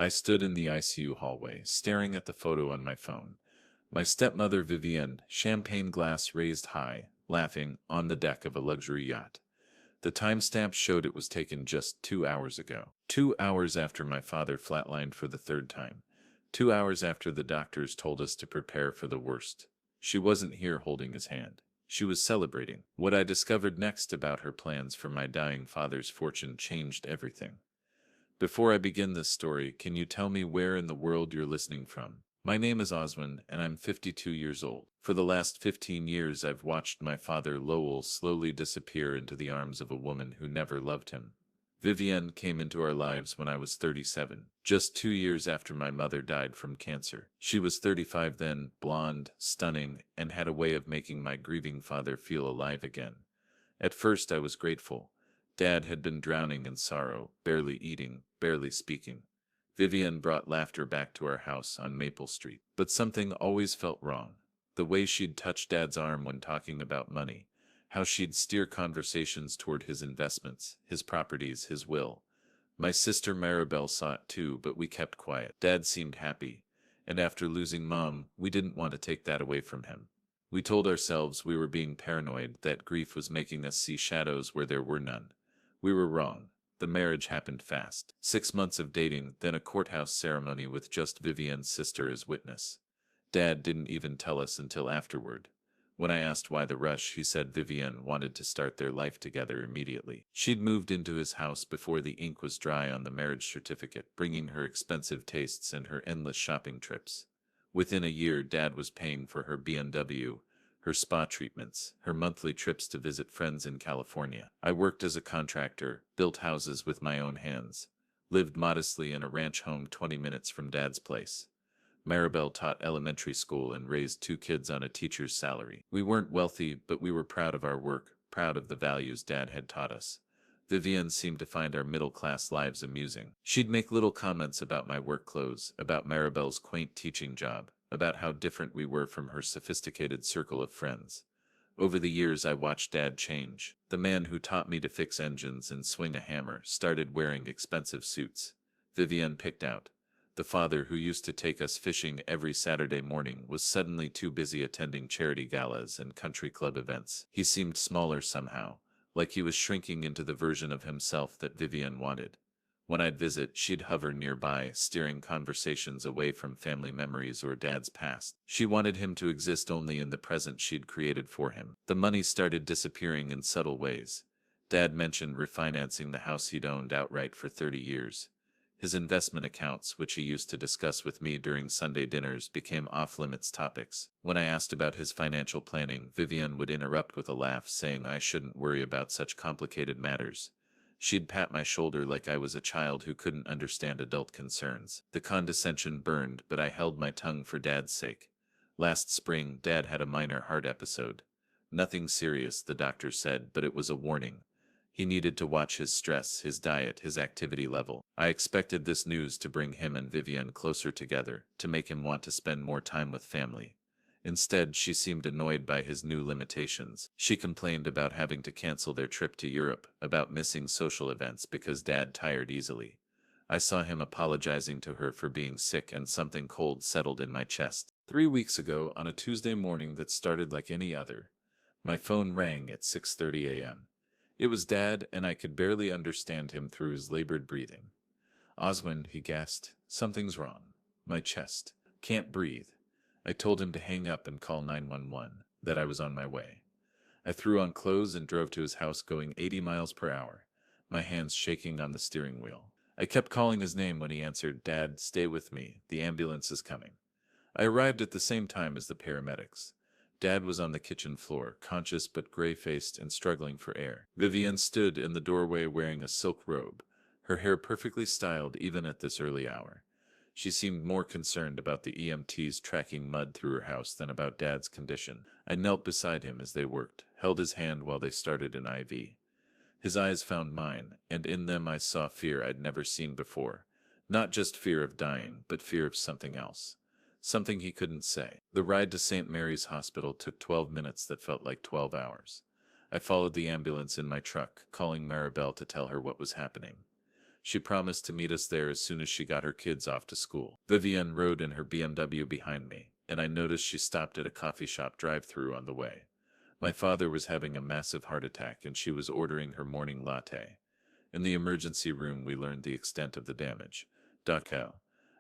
I stood in the ICU hallway, staring at the photo on my phone. My stepmother Vivienne, champagne glass raised high, laughing, on the deck of a luxury yacht. The timestamp showed it was taken just 2 hours ago. 2 hours after my father flatlined for the third time. 2 hours after the doctors told us to prepare for the worst. She wasn't here holding his hand. She was celebrating. What I discovered next about her plans for my dying father's fortune changed everything. Before I begin this story, can you tell me where in the world you're listening from? My name is Oswin, and I'm 52 years old. For the last 15 years, I've watched my father Lowell slowly disappear into the arms of a woman who never loved him. Vivienne came into our lives when I was 37, just 2 years after my mother died from cancer. She was 35 then, blonde, stunning, and had a way of making my grieving father feel alive again. At first I was grateful. Dad had been drowning in sorrow, barely eating, barely speaking. Vivian brought laughter back to our house on Maple Street. But something always felt wrong. The way she'd touch Dad's arm when talking about money. How she'd steer conversations toward his investments, his properties, his will. My sister Maribel saw it too, but we kept quiet. Dad seemed happy. And after losing Mom, we didn't want to take that away from him. We told ourselves we were being paranoid, that grief was making us see shadows where there were none. We were wrong. The marriage happened fast. 6 months of dating, then a courthouse ceremony with just Vivian's sister as witness. Dad didn't even tell us until afterward. When I asked why the rush, he said Vivian wanted to start their life together immediately. She'd moved into his house before the ink was dry on the marriage certificate, bringing her expensive tastes and her endless shopping trips. Within a year, Dad was paying for her BMW, her spa treatments, her monthly trips to visit friends in California. I worked as a contractor, built houses with my own hands, lived modestly in a ranch home 20 minutes from Dad's place. Maribel taught elementary school and raised 2 kids on a teacher's salary. We weren't wealthy, but we were proud of our work, proud of the values Dad had taught us. Vivian seemed to find our middle-class lives amusing. She'd make little comments about my work clothes, about Maribel's quaint teaching job, about how different we were from her sophisticated circle of friends. Over the years I watched Dad change. The man who taught me to fix engines and swing a hammer started wearing expensive suits. Vivian picked out. The father who used to take us fishing every Saturday morning was suddenly too busy attending charity galas and country club events. He seemed smaller somehow, like he was shrinking into the version of himself that Vivian wanted. When I'd visit, she'd hover nearby, steering conversations away from family memories or Dad's past. She wanted him to exist only in the present she'd created for him. The money started disappearing in subtle ways. Dad mentioned refinancing the house he'd owned outright for 30 years. His investment accounts, which he used to discuss with me during Sunday dinners, became off-limits topics. When I asked about his financial planning, Vivian would interrupt with a laugh, saying I shouldn't worry about such complicated matters. She'd pat my shoulder like I was a child who couldn't understand adult concerns. The condescension burned, but I held my tongue for Dad's sake. Last spring, Dad had a minor heart episode. Nothing serious, the doctor said, but it was a warning. He needed to watch his stress, his diet, his activity level. I expected this news to bring him and Vivian closer together, to make him want to spend more time with family. Instead, she seemed annoyed by his new limitations. She complained about having to cancel their trip to Europe, about missing social events because Dad tired easily. I saw him apologizing to her for being sick, and something cold settled in my chest. 3 weeks ago, on a Tuesday morning that started like any other, my phone rang at 6:30 a.m. It was Dad, and I could barely understand him through his labored breathing. "Oswin," he gasped, "something's wrong. My chest. Can't breathe." I told him to hang up and call 911, that I was on my way. I threw on clothes and drove to his house going 80 miles per hour, my hands shaking on the steering wheel. I kept calling his name when he answered. "Dad, stay with me. The ambulance is coming." I arrived at the same time as the paramedics. Dad was on the kitchen floor, conscious but gray-faced and struggling for air. Vivian stood in the doorway wearing a silk robe, her hair perfectly styled even at this early hour. She seemed more concerned about the EMTs tracking mud through her house than about Dad's condition. I knelt beside him as they worked, held his hand while they started an IV. His eyes found mine, and in them I saw fear I'd never seen before. Not just fear of dying, but fear of something else. Something he couldn't say. The ride to St. Mary's Hospital took 12 minutes that felt like 12 hours. I followed the ambulance in my truck, calling Maribel to tell her what was happening. She promised to meet us there as soon as she got her kids off to school. Vivienne rode in her BMW behind me, and I noticed she stopped at a coffee shop drive-thru on the way. My father was having a massive heart attack and she was ordering her morning latte. In the emergency room we learned the extent of the damage. Dr.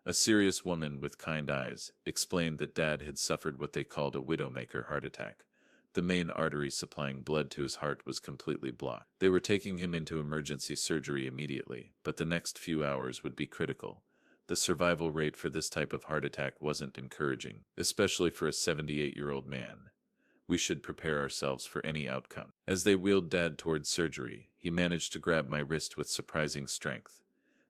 A serious woman with kind eyes explained that Dad had suffered what they called a widowmaker heart attack. The main artery supplying blood to his heart was completely blocked. They were taking him into emergency surgery immediately, but the next few hours would be critical. The survival rate for this type of heart attack wasn't encouraging, especially for a 78-year-old man. We should prepare ourselves for any outcome. As they wheeled Dad towards surgery, he managed to grab my wrist with surprising strength.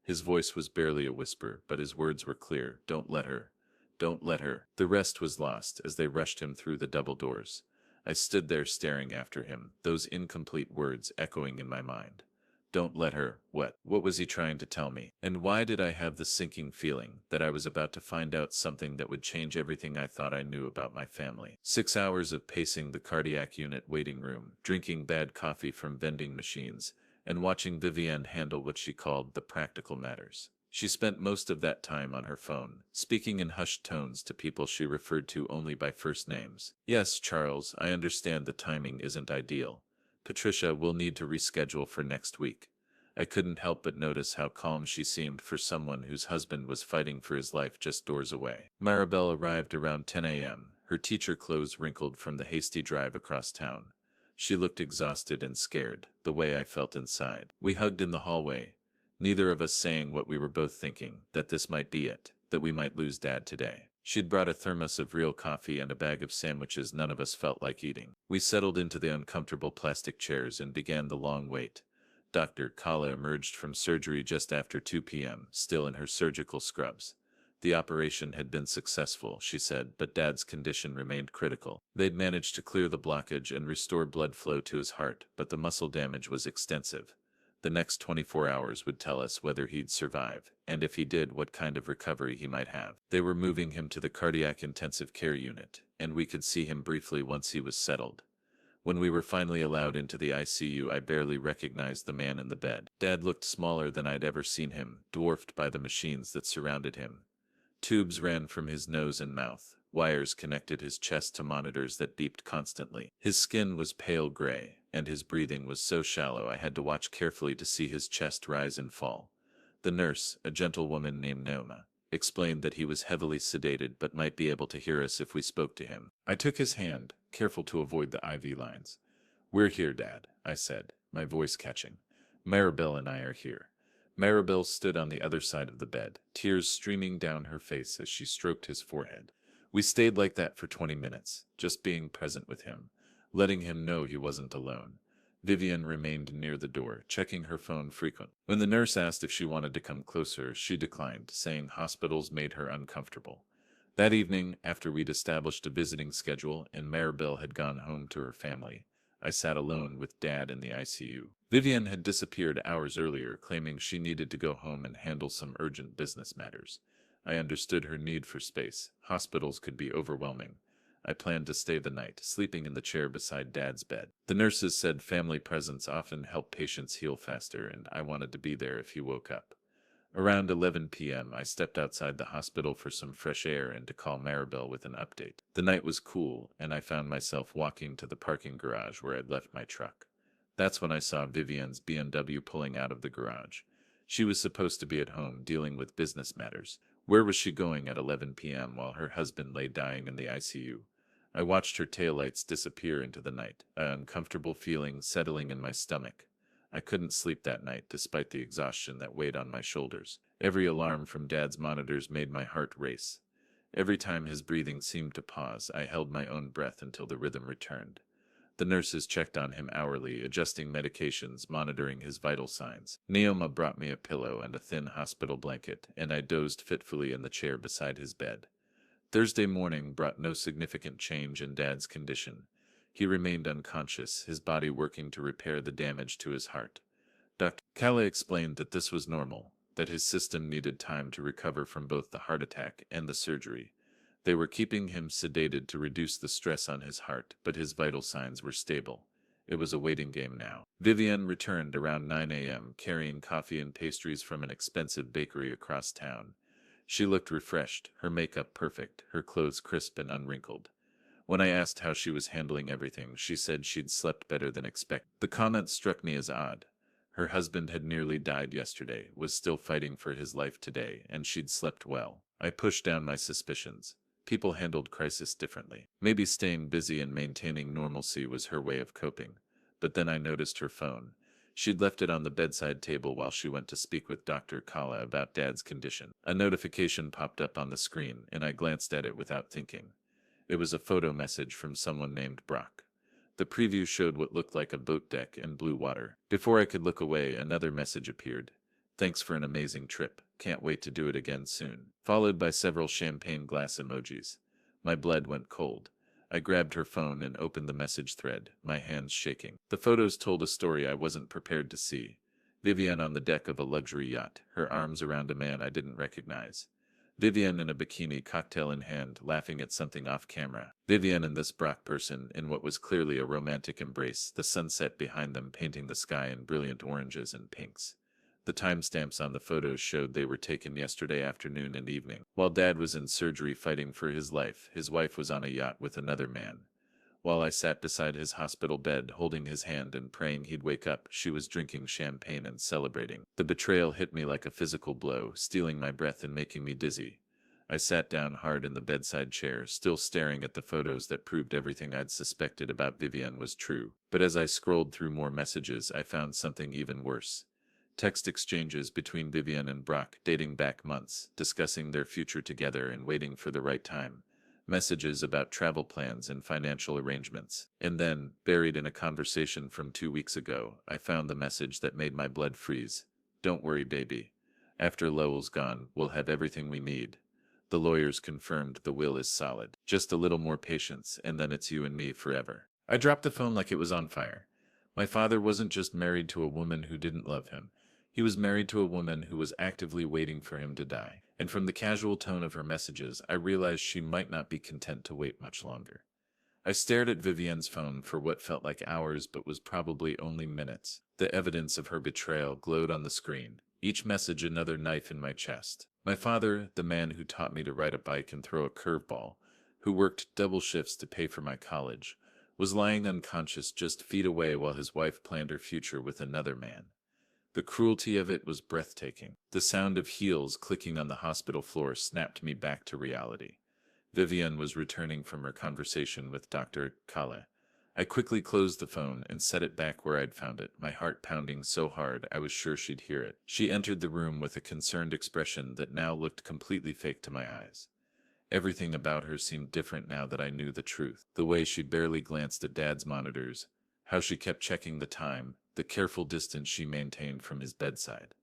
His voice was barely a whisper, but his words were clear. Don't let her. Don't let her. The rest was lost as they rushed him through the double doors. I stood there staring after him, those incomplete words echoing in my mind. Don't let her. What? What was he trying to tell me? And why did I have the sinking feeling that I was about to find out something that would change everything I thought I knew about my family? 6 hours of pacing the cardiac unit waiting room, drinking bad coffee from vending machines, and watching Vivienne handle what she called the practical matters. She spent most of that time on her phone, speaking in hushed tones to people she referred to only by first names. Yes, Charles, I understand the timing isn't ideal. Patricia will need to reschedule for next week. I couldn't help but notice how calm she seemed for someone whose husband was fighting for his life just doors away. Maribel arrived around 10 a.m., her teacher clothes wrinkled from the hasty drive across town. She looked exhausted and scared, the way I felt inside. We hugged in the hallway, neither of us saying what we were both thinking, that this might be it, that we might lose Dad today. She'd brought a thermos of real coffee and a bag of sandwiches none of us felt like eating. We settled into the uncomfortable plastic chairs and began the long wait. Dr. Kala emerged from surgery just after 2 p.m., still in her surgical scrubs. The operation had been successful, she said, but Dad's condition remained critical. They'd managed to clear the blockage and restore blood flow to his heart, but the muscle damage was extensive. The next 24 hours would tell us whether he'd survive, and if he did, what kind of recovery he might have. They were moving him to the cardiac intensive care unit, and we could see him briefly once he was settled. When we were finally allowed into the ICU, I barely recognized the man in the bed. Dad looked smaller than I'd ever seen him, dwarfed by the machines that surrounded him. Tubes ran from his nose and mouth. Wires connected his chest to monitors that beeped constantly. His skin was pale gray, and his breathing was so shallow I had to watch carefully to see his chest rise and fall. The nurse, a gentlewoman named Noma, explained that he was heavily sedated but might be able to hear us if we spoke to him. I took his hand, careful to avoid the IV lines. "We're here, Dad," I said, my voice catching. "Maribel and I are here." Maribel stood on the other side of the bed, tears streaming down her face as she stroked his forehead. We stayed like that for 20 minutes, just being present with him, letting him know he wasn't alone. Vivienne remained near the door, checking her phone frequently. When the nurse asked if she wanted to come closer, she declined, saying hospitals made her uncomfortable. That evening, after we'd established a visiting schedule and Maribel had gone home to her family, I sat alone with Dad in the ICU. Vivienne had disappeared hours earlier, claiming she needed to go home and handle some urgent business matters. I understood her need for space. Hospitals could be overwhelming. I planned to stay the night, sleeping in the chair beside Dad's bed. The nurses said family presence often helped patients heal faster, and I wanted to be there if he woke up. Around 11 p.m., I stepped outside the hospital for some fresh air and to call Maribel with an update. The night was cool, and I found myself walking to the parking garage where I'd left my truck. That's when I saw Vivienne's BMW pulling out of the garage. She was supposed to be at home dealing with business matters. Where was she going at 11 p.m. while her husband lay dying in the ICU? I watched her taillights disappear into the night, an uncomfortable feeling settling in my stomach. I couldn't sleep that night despite the exhaustion that weighed on my shoulders. Every alarm from Dad's monitors made my heart race. Every time his breathing seemed to pause, I held my own breath until the rhythm returned. The nurses checked on him hourly, adjusting medications, monitoring his vital signs. Neoma brought me a pillow and a thin hospital blanket, and I dozed fitfully in the chair beside his bed. Thursday morning brought no significant change in Dad's condition. He remained unconscious, his body working to repair the damage to his heart. Dr. Calais explained that this was normal, that his system needed time to recover from both the heart attack and the surgery. They were keeping him sedated to reduce the stress on his heart, but his vital signs were stable. It was a waiting game now. Vivienne returned around 9 a.m., carrying coffee and pastries from an expensive bakery across town. She looked refreshed, her makeup perfect, her clothes crisp and unwrinkled. When I asked how she was handling everything, she said she'd slept better than expected. The comment struck me as odd. Her husband had nearly died yesterday, was still fighting for his life today, and she'd slept well. I pushed down my suspicions. People handled crisis differently. Maybe staying busy and maintaining normalcy was her way of coping. But then I noticed her phone. She'd left it on the bedside table while she went to speak with Dr. Kala about Dad's condition. A notification popped up on the screen, and I glanced at it without thinking. It was a photo message from someone named Brock. The preview showed what looked like a boat deck and blue water. Before I could look away, another message appeared. Thanks for an amazing trip. Can't wait to do it again soon. Followed by several champagne glass emojis. My blood went cold. I grabbed her phone and opened the message thread, my hands shaking. The photos told a story I wasn't prepared to see. Vivienne on the deck of a luxury yacht, her arms around a man I didn't recognize. Vivienne in a bikini, cocktail in hand, laughing at something off camera. Vivienne and this Brock person in what was clearly a romantic embrace, the sunset behind them painting the sky in brilliant oranges and pinks. The timestamps on the photos showed they were taken yesterday afternoon and evening. While Dad was in surgery fighting for his life, his wife was on a yacht with another man. While I sat beside his hospital bed, holding his hand and praying he'd wake up, she was drinking champagne and celebrating. The betrayal hit me like a physical blow, stealing my breath and making me dizzy. I sat down hard in the bedside chair, still staring at the photos that proved everything I'd suspected about Vivienne was true. But as I scrolled through more messages, I found something even worse. Text exchanges between Vivienne and Brock, dating back months, discussing their future together and waiting for the right time. Messages about travel plans and financial arrangements. And then, buried in a conversation from 2 weeks ago, I found the message that made my blood freeze. Don't worry, baby. After Lowell's gone, we'll have everything we need. The lawyers confirmed the will is solid. Just a little more patience, and then it's you and me forever. I dropped the phone like it was on fire. My father wasn't just married to a woman who didn't love him. He was married to a woman who was actively waiting for him to die. And from the casual tone of her messages, I realized she might not be content to wait much longer. I stared at Vivienne's phone for what felt like hours but was probably only minutes. The evidence of her betrayal glowed on the screen, each message another knife in my chest. My father, the man who taught me to ride a bike and throw a curveball, who worked double shifts to pay for my college, was lying unconscious just feet away while his wife planned her future with another man. The cruelty of it was breathtaking. The sound of heels clicking on the hospital floor snapped me back to reality. Vivienne was returning from her conversation with Dr. Kale. I quickly closed the phone and set it back where I'd found it, my heart pounding so hard I was sure she'd hear it. She entered the room with a concerned expression that now looked completely fake to my eyes. Everything about her seemed different now that I knew the truth. The way she barely glanced at Dad's monitors, how she kept checking the time, the careful distance she maintained from his bedside.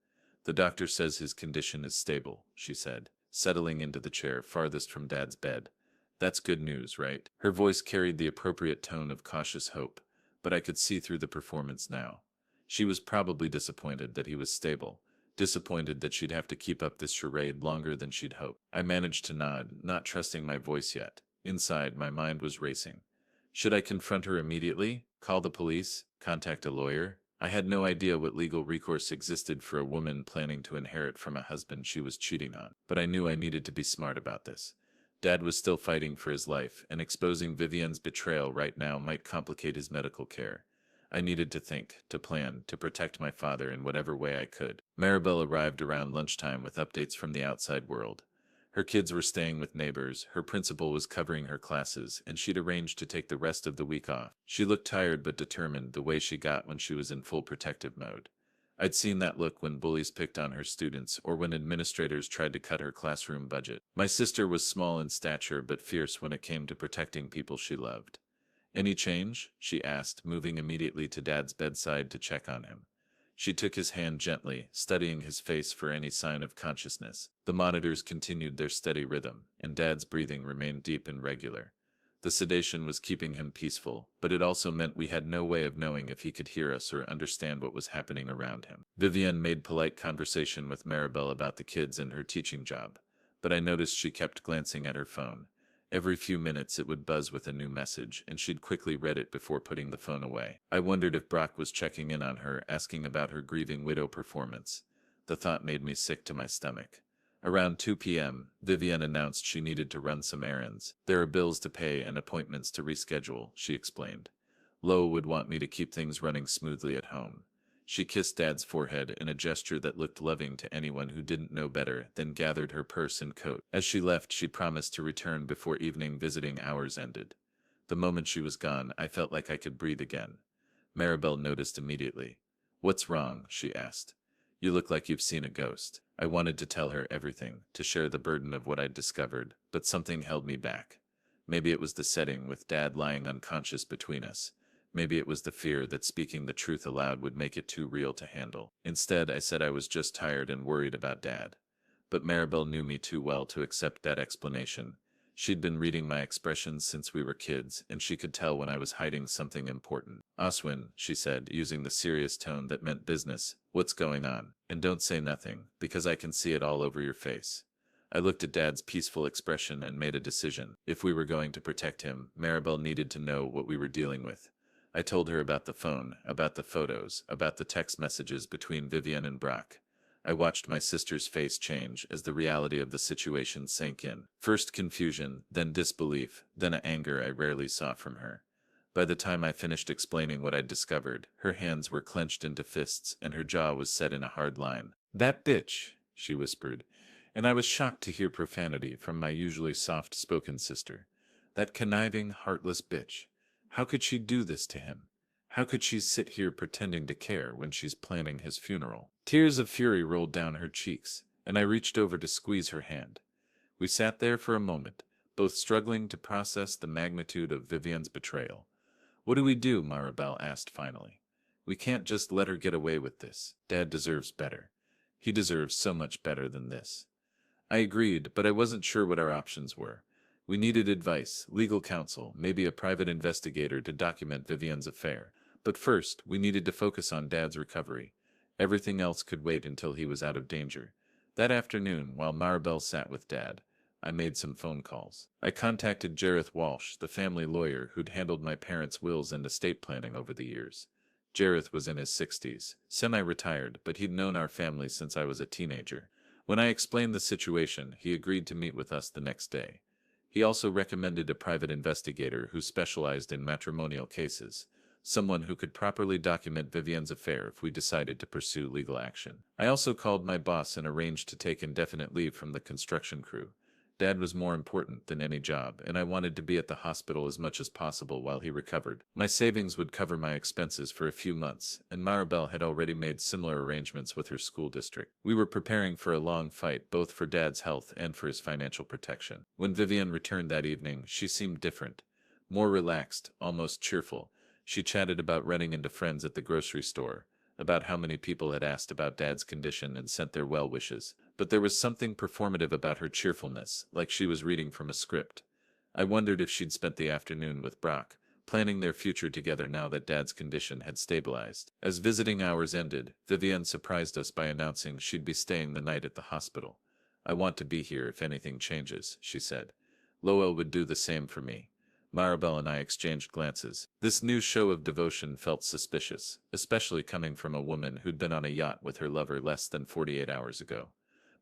The doctor says his condition is stable, she said, settling into the chair farthest from Dad's bed. That's good news, right? Her voice carried the appropriate tone of cautious hope, but I could see through the performance now. She was probably disappointed that he was stable, disappointed that she'd have to keep up this charade longer than she'd hoped. I managed to nod, not trusting my voice yet. Inside, my mind was racing. Should I confront her immediately? Call the police? Contact a lawyer? I had no idea what legal recourse existed for a woman planning to inherit from a husband she was cheating on, but I knew I needed to be smart about this. Dad was still fighting for his life, and exposing Vivienne's betrayal right now might complicate his medical care. I needed to think, to plan, to protect my father in whatever way I could. Maribel arrived around lunchtime with updates from the outside world. Her kids were staying with neighbors, her principal was covering her classes, and she'd arranged to take the rest of the week off. She looked tired but determined, the way she got when she was in full protective mode. I'd seen that look when bullies picked on her students or when administrators tried to cut her classroom budget. My sister was small in stature but fierce when it came to protecting people she loved. "Any change?" she asked, moving immediately to Dad's bedside to check on him. She took his hand gently, studying his face for any sign of consciousness. The monitors continued their steady rhythm, and Dad's breathing remained deep and regular. The sedation was keeping him peaceful, but it also meant we had no way of knowing if he could hear us or understand what was happening around him. Vivienne made polite conversation with Maribel about the kids and her teaching job, but I noticed she kept glancing at her phone. Every few minutes it would buzz with a new message, and she'd quickly read it before putting the phone away. I wondered if Brock was checking in on her, asking about her grieving widow performance. The thought made me sick to my stomach. Around 2 p.m., Vivienne announced she needed to run some errands. There are bills to pay and appointments to reschedule, she explained. Lo would want me to keep things running smoothly at home. She kissed Dad's forehead in a gesture that looked loving to anyone who didn't know better, then gathered her purse and coat. As she left, she promised to return before evening visiting hours ended. The moment she was gone, I felt like I could breathe again. Maribel noticed immediately. "What's wrong?" she asked. "You look like you've seen a ghost." I wanted to tell her everything, to share the burden of what I'd discovered, but something held me back. Maybe it was the setting, with Dad lying unconscious between us. Maybe it was the fear that speaking the truth aloud would make it too real to handle. Instead, I said I was just tired and worried about Dad. But Maribel knew me too well to accept that explanation. She'd been reading my expressions since we were kids, and she could tell when I was hiding something important. "Oswin," she said, using the serious tone that meant business, "what's going on? And don't say nothing, because I can see it all over your face." I looked at Dad's peaceful expression and made a decision. If we were going to protect him, Maribel needed to know what we were dealing with. I told her about the phone, about the photos, about the text messages between Vivienne and Brock. I watched my sister's face change as the reality of the situation sank in. First confusion, then disbelief, then an anger I rarely saw from her. By the time I finished explaining what I'd discovered, her hands were clenched into fists and her jaw was set in a hard line. "That bitch," she whispered, and I was shocked to hear profanity from my usually soft-spoken sister. "That conniving, heartless bitch. How could she do this to him? How could she sit here pretending to care when she's planning his funeral?" Tears of fury rolled down her cheeks, and I reached over to squeeze her hand. We sat there for a moment, both struggling to process the magnitude of Vivienne's betrayal. "What do we do?" Maribel asked finally. "We can't just let her get away with this. Dad deserves better. He deserves so much better than this." I agreed, but I wasn't sure what our options were. We needed advice, legal counsel, maybe a private investigator to document Vivienne's affair. But first, we needed to focus on Dad's recovery. Everything else could wait until he was out of danger. That afternoon, while Maribel sat with Dad, I made some phone calls. I contacted Jareth Walsh, the family lawyer who'd handled my parents' wills and estate planning over the years. Jareth was in his 60s, semi-retired, but he'd known our family since I was a teenager. When I explained the situation, he agreed to meet with us the next day. He also recommended a private investigator who specialized in matrimonial cases, someone who could properly document Vivienne's affair if we decided to pursue legal action. I also called my boss and arranged to take indefinite leave from the construction crew. Dad was more important than any job, and I wanted to be at the hospital as much as possible while he recovered. My savings would cover my expenses for a few months, and Maribel had already made similar arrangements with her school district. We were preparing for a long fight, both for Dad's health and for his financial protection. When Vivienne returned that evening, she seemed different. More relaxed, almost cheerful. She chatted about running into friends at the grocery store, about how many people had asked about Dad's condition and sent their well wishes. But there was something performative about her cheerfulness, like she was reading from a script. I wondered if she'd spent the afternoon with Brock, planning their future together now that Dad's condition had stabilized. As visiting hours ended, Vivienne surprised us by announcing she'd be staying the night at the hospital. "I want to be here if anything changes," she said. "Lowell would do the same for me." Maribel and I exchanged glances. This new show of devotion felt suspicious, especially coming from a woman who'd been on a yacht with her lover less than 48 hours ago.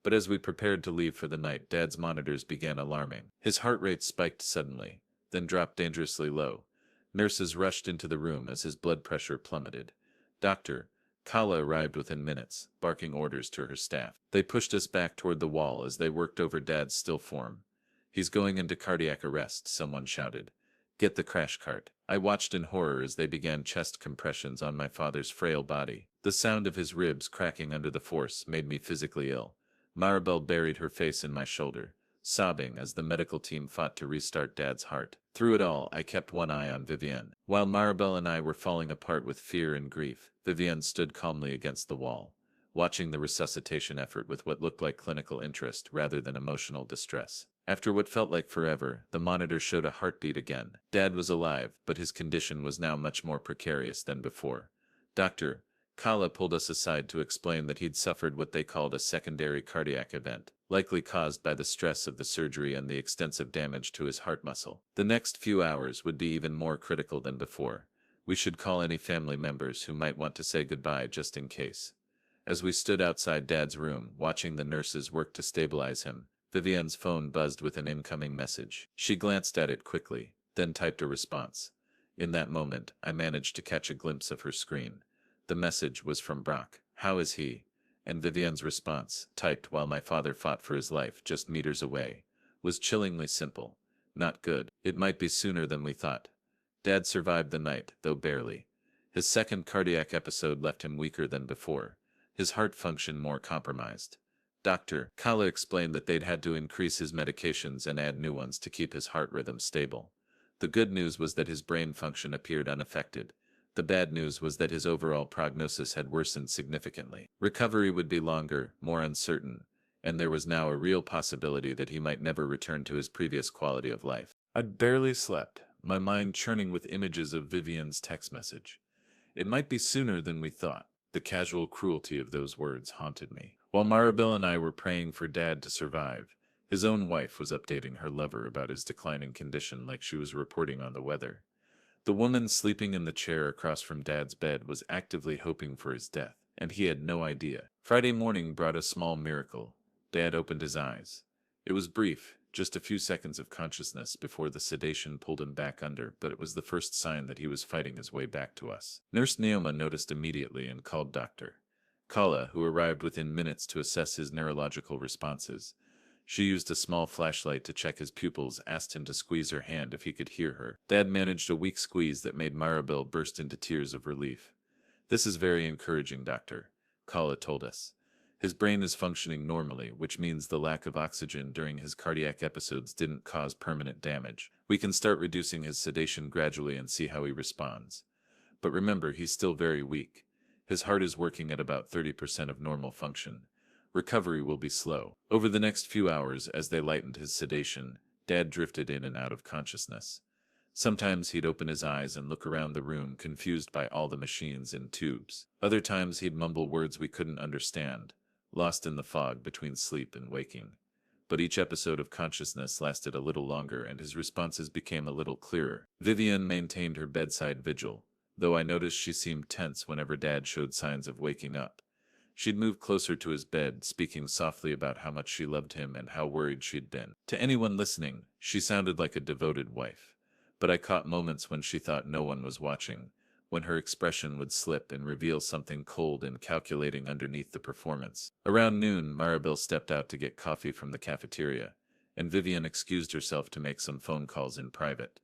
But as we prepared to leave for the night, Dad's monitors began alarming. His heart rate spiked suddenly, then dropped dangerously low. Nurses rushed into the room as his blood pressure plummeted. Dr. Kala arrived within minutes, barking orders to her staff. They pushed us back toward the wall as they worked over Dad's still form. "He's going into cardiac arrest," someone shouted. "Get the crash cart." I watched in horror as they began chest compressions on my father's frail body. The sound of his ribs cracking under the force made me physically ill. Maribel buried her face in my shoulder, sobbing as the medical team fought to restart Dad's heart. Through it all, I kept one eye on Vivienne. While Maribel and I were falling apart with fear and grief, Vivienne stood calmly against the wall, watching the resuscitation effort with what looked like clinical interest rather than emotional distress. After what felt like forever, the monitor showed a heartbeat again. Dad was alive, but his condition was now much more precarious than before. Dr. Kala pulled us aside to explain that he'd suffered what they called a secondary cardiac event. likely caused by the stress of the surgery and the extensive damage to his heart muscle. The next few hours would be even more critical than before. We should call any family members who might want to say goodbye just in case. As we stood outside Dad's room, watching the nurses work to stabilize him, Vivienne's phone buzzed with an incoming message. She glanced at it quickly, then typed a response. In that moment, I managed to catch a glimpse of her screen. The message was from Brock. "How is he?" And Vivienne's response, typed while my father fought for his life just meters away, was chillingly simple. "Not good. It might be sooner than we thought." Dad survived the night, though barely. His second cardiac episode left him weaker than before, his heart function more compromised. Dr. Kala explained that they'd had to increase his medications and add new ones to keep his heart rhythm stable. The good news was that his brain function appeared unaffected. The bad news was that his overall prognosis had worsened significantly. Recovery would be longer, more uncertain, and there was now a real possibility that he might never return to his previous quality of life. I'd barely slept, my mind churning with images of Vivienne's text message. "It might be sooner than we thought." The casual cruelty of those words haunted me. While Maribel and I were praying for Dad to survive, his own wife was updating her lover about his declining condition like she was reporting on the weather. The woman sleeping in the chair across from Dad's bed was actively hoping for his death, and he had no idea. Friday morning brought a small miracle. Dad opened his eyes. It was brief, just a few seconds of consciousness before the sedation pulled him back under, but it was the first sign that he was fighting his way back to us. Nurse Neoma noticed immediately and called Dr. Kala, who arrived within minutes to assess his neurological responses. She used a small flashlight to check his pupils, asked him to squeeze her hand if he could hear her. Dad managed a weak squeeze that made Maribel burst into tears of relief. "This is very encouraging, Doctor," Kala told us. "His brain is functioning normally, which means the lack of oxygen during his cardiac episodes didn't cause permanent damage. We can start reducing his sedation gradually and see how he responds. But remember, he's still very weak. His heart is working at about 30% of normal function. Recovery will be slow." Over the next few hours, as they lightened his sedation, Dad drifted in and out of consciousness. Sometimes he'd open his eyes and look around the room, confused by all the machines and tubes. Other times he'd mumble words we couldn't understand, lost in the fog between sleep and waking. But each episode of consciousness lasted a little longer and his responses became a little clearer. Vivienne maintained her bedside vigil, though I noticed she seemed tense whenever Dad showed signs of waking up. She'd move closer to his bed, speaking softly about how much she loved him and how worried she'd been. To anyone listening, she sounded like a devoted wife. But I caught moments when she thought no one was watching, when her expression would slip and reveal something cold and calculating underneath the performance. Around noon, Maribel stepped out to get coffee from the cafeteria, and Vivienne excused herself to make some phone calls in private.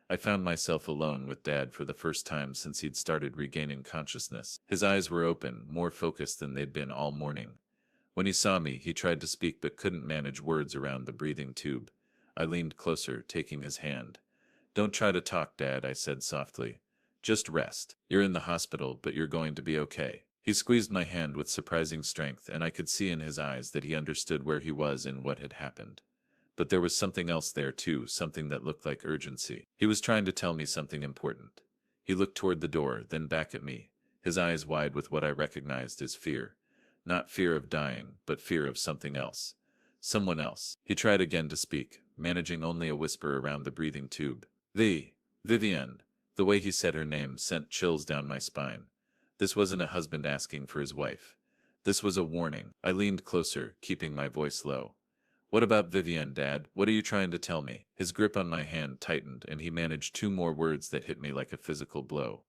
I found myself alone with Dad for the first time since he'd started regaining consciousness. His eyes were open, more focused than they'd been all morning. When he saw me, he tried to speak but couldn't manage words around the breathing tube. I leaned closer, taking his hand. "Don't try to talk, Dad," I said softly. "Just rest. You're in the hospital, but you're going to be okay." He squeezed my hand with surprising strength, and I could see in his eyes that he understood where he was and what had happened. But there was something else there too, something that looked like urgency. He was trying to tell me something important. He looked toward the door, then back at me, his eyes wide with what I recognized as fear. Not fear of dying, but fear of something else. Someone else. He tried again to speak, managing only a whisper around the breathing tube. Vivienne. The way he said her name sent chills down my spine. This wasn't a husband asking for his wife. This was a warning. I leaned closer, keeping my voice low. "What about Vivienne, Dad? What are you trying to tell me?" His grip on my hand tightened, and he managed two more words that hit me like a physical blow.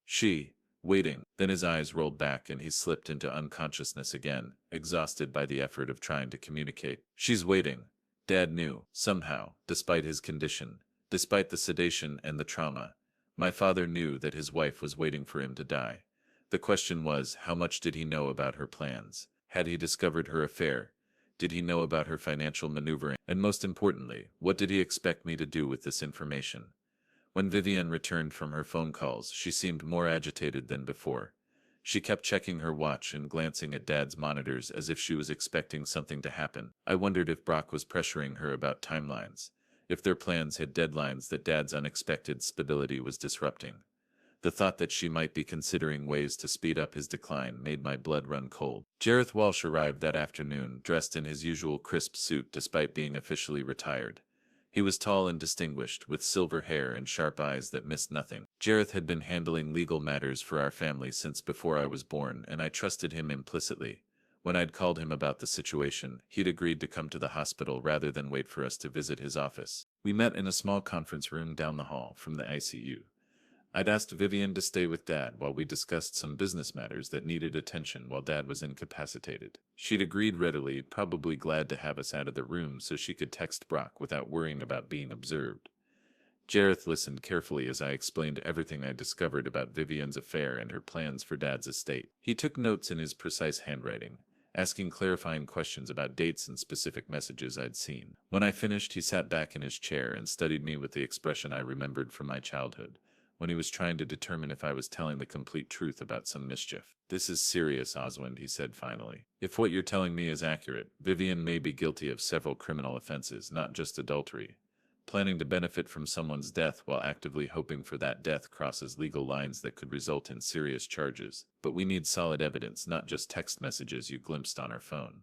Waiting." Then his eyes rolled back and he slipped into unconsciousness again, exhausted by the effort of trying to communicate. "She's waiting." Dad knew, somehow, despite his condition, despite the sedation and the trauma. My father knew that his wife was waiting for him to die. The question was, how much did he know about her plans? Had he discovered her affair? Did he know about her financial maneuvering? And most importantly, what did he expect me to do with this information? When Vivienne returned from her phone calls, she seemed more agitated than before. She kept checking her watch and glancing at Dad's monitors as if she was expecting something to happen. I wondered if Brock was pressuring her about timelines, if their plans had deadlines that Dad's unexpected stability was disrupting. The thought that she might be considering ways to speed up his decline made my blood run cold. Jareth Walsh arrived that afternoon, dressed in his usual crisp suit despite being officially retired. He was tall and distinguished, with silver hair and sharp eyes that missed nothing. Jareth had been handling legal matters for our family since before I was born, and I trusted him implicitly. When I'd called him about the situation, he'd agreed to come to the hospital rather than wait for us to visit his office. We met in a small conference room down the hall from the ICU. I'd asked Vivian to stay with Dad while we discussed some business matters that needed attention while Dad was incapacitated. She'd agreed readily, probably glad to have us out of the room so she could text Brock without worrying about being observed. Jareth listened carefully as I explained everything I discovered about Vivian's affair and her plans for Dad's estate. He took notes in his precise handwriting, asking clarifying questions about dates and specific messages I'd seen. When I finished, he sat back in his chair and studied me with the expression I remembered from my childhood, when he was trying to determine if I was telling the complete truth about some mischief. "This is serious, Oswald," he said finally. "If what you're telling me is accurate, Vivian may be guilty of several criminal offenses, not just adultery. Planning to benefit from someone's death while actively hoping for that death crosses legal lines that could result in serious charges. But we need solid evidence, not just text messages you glimpsed on her phone."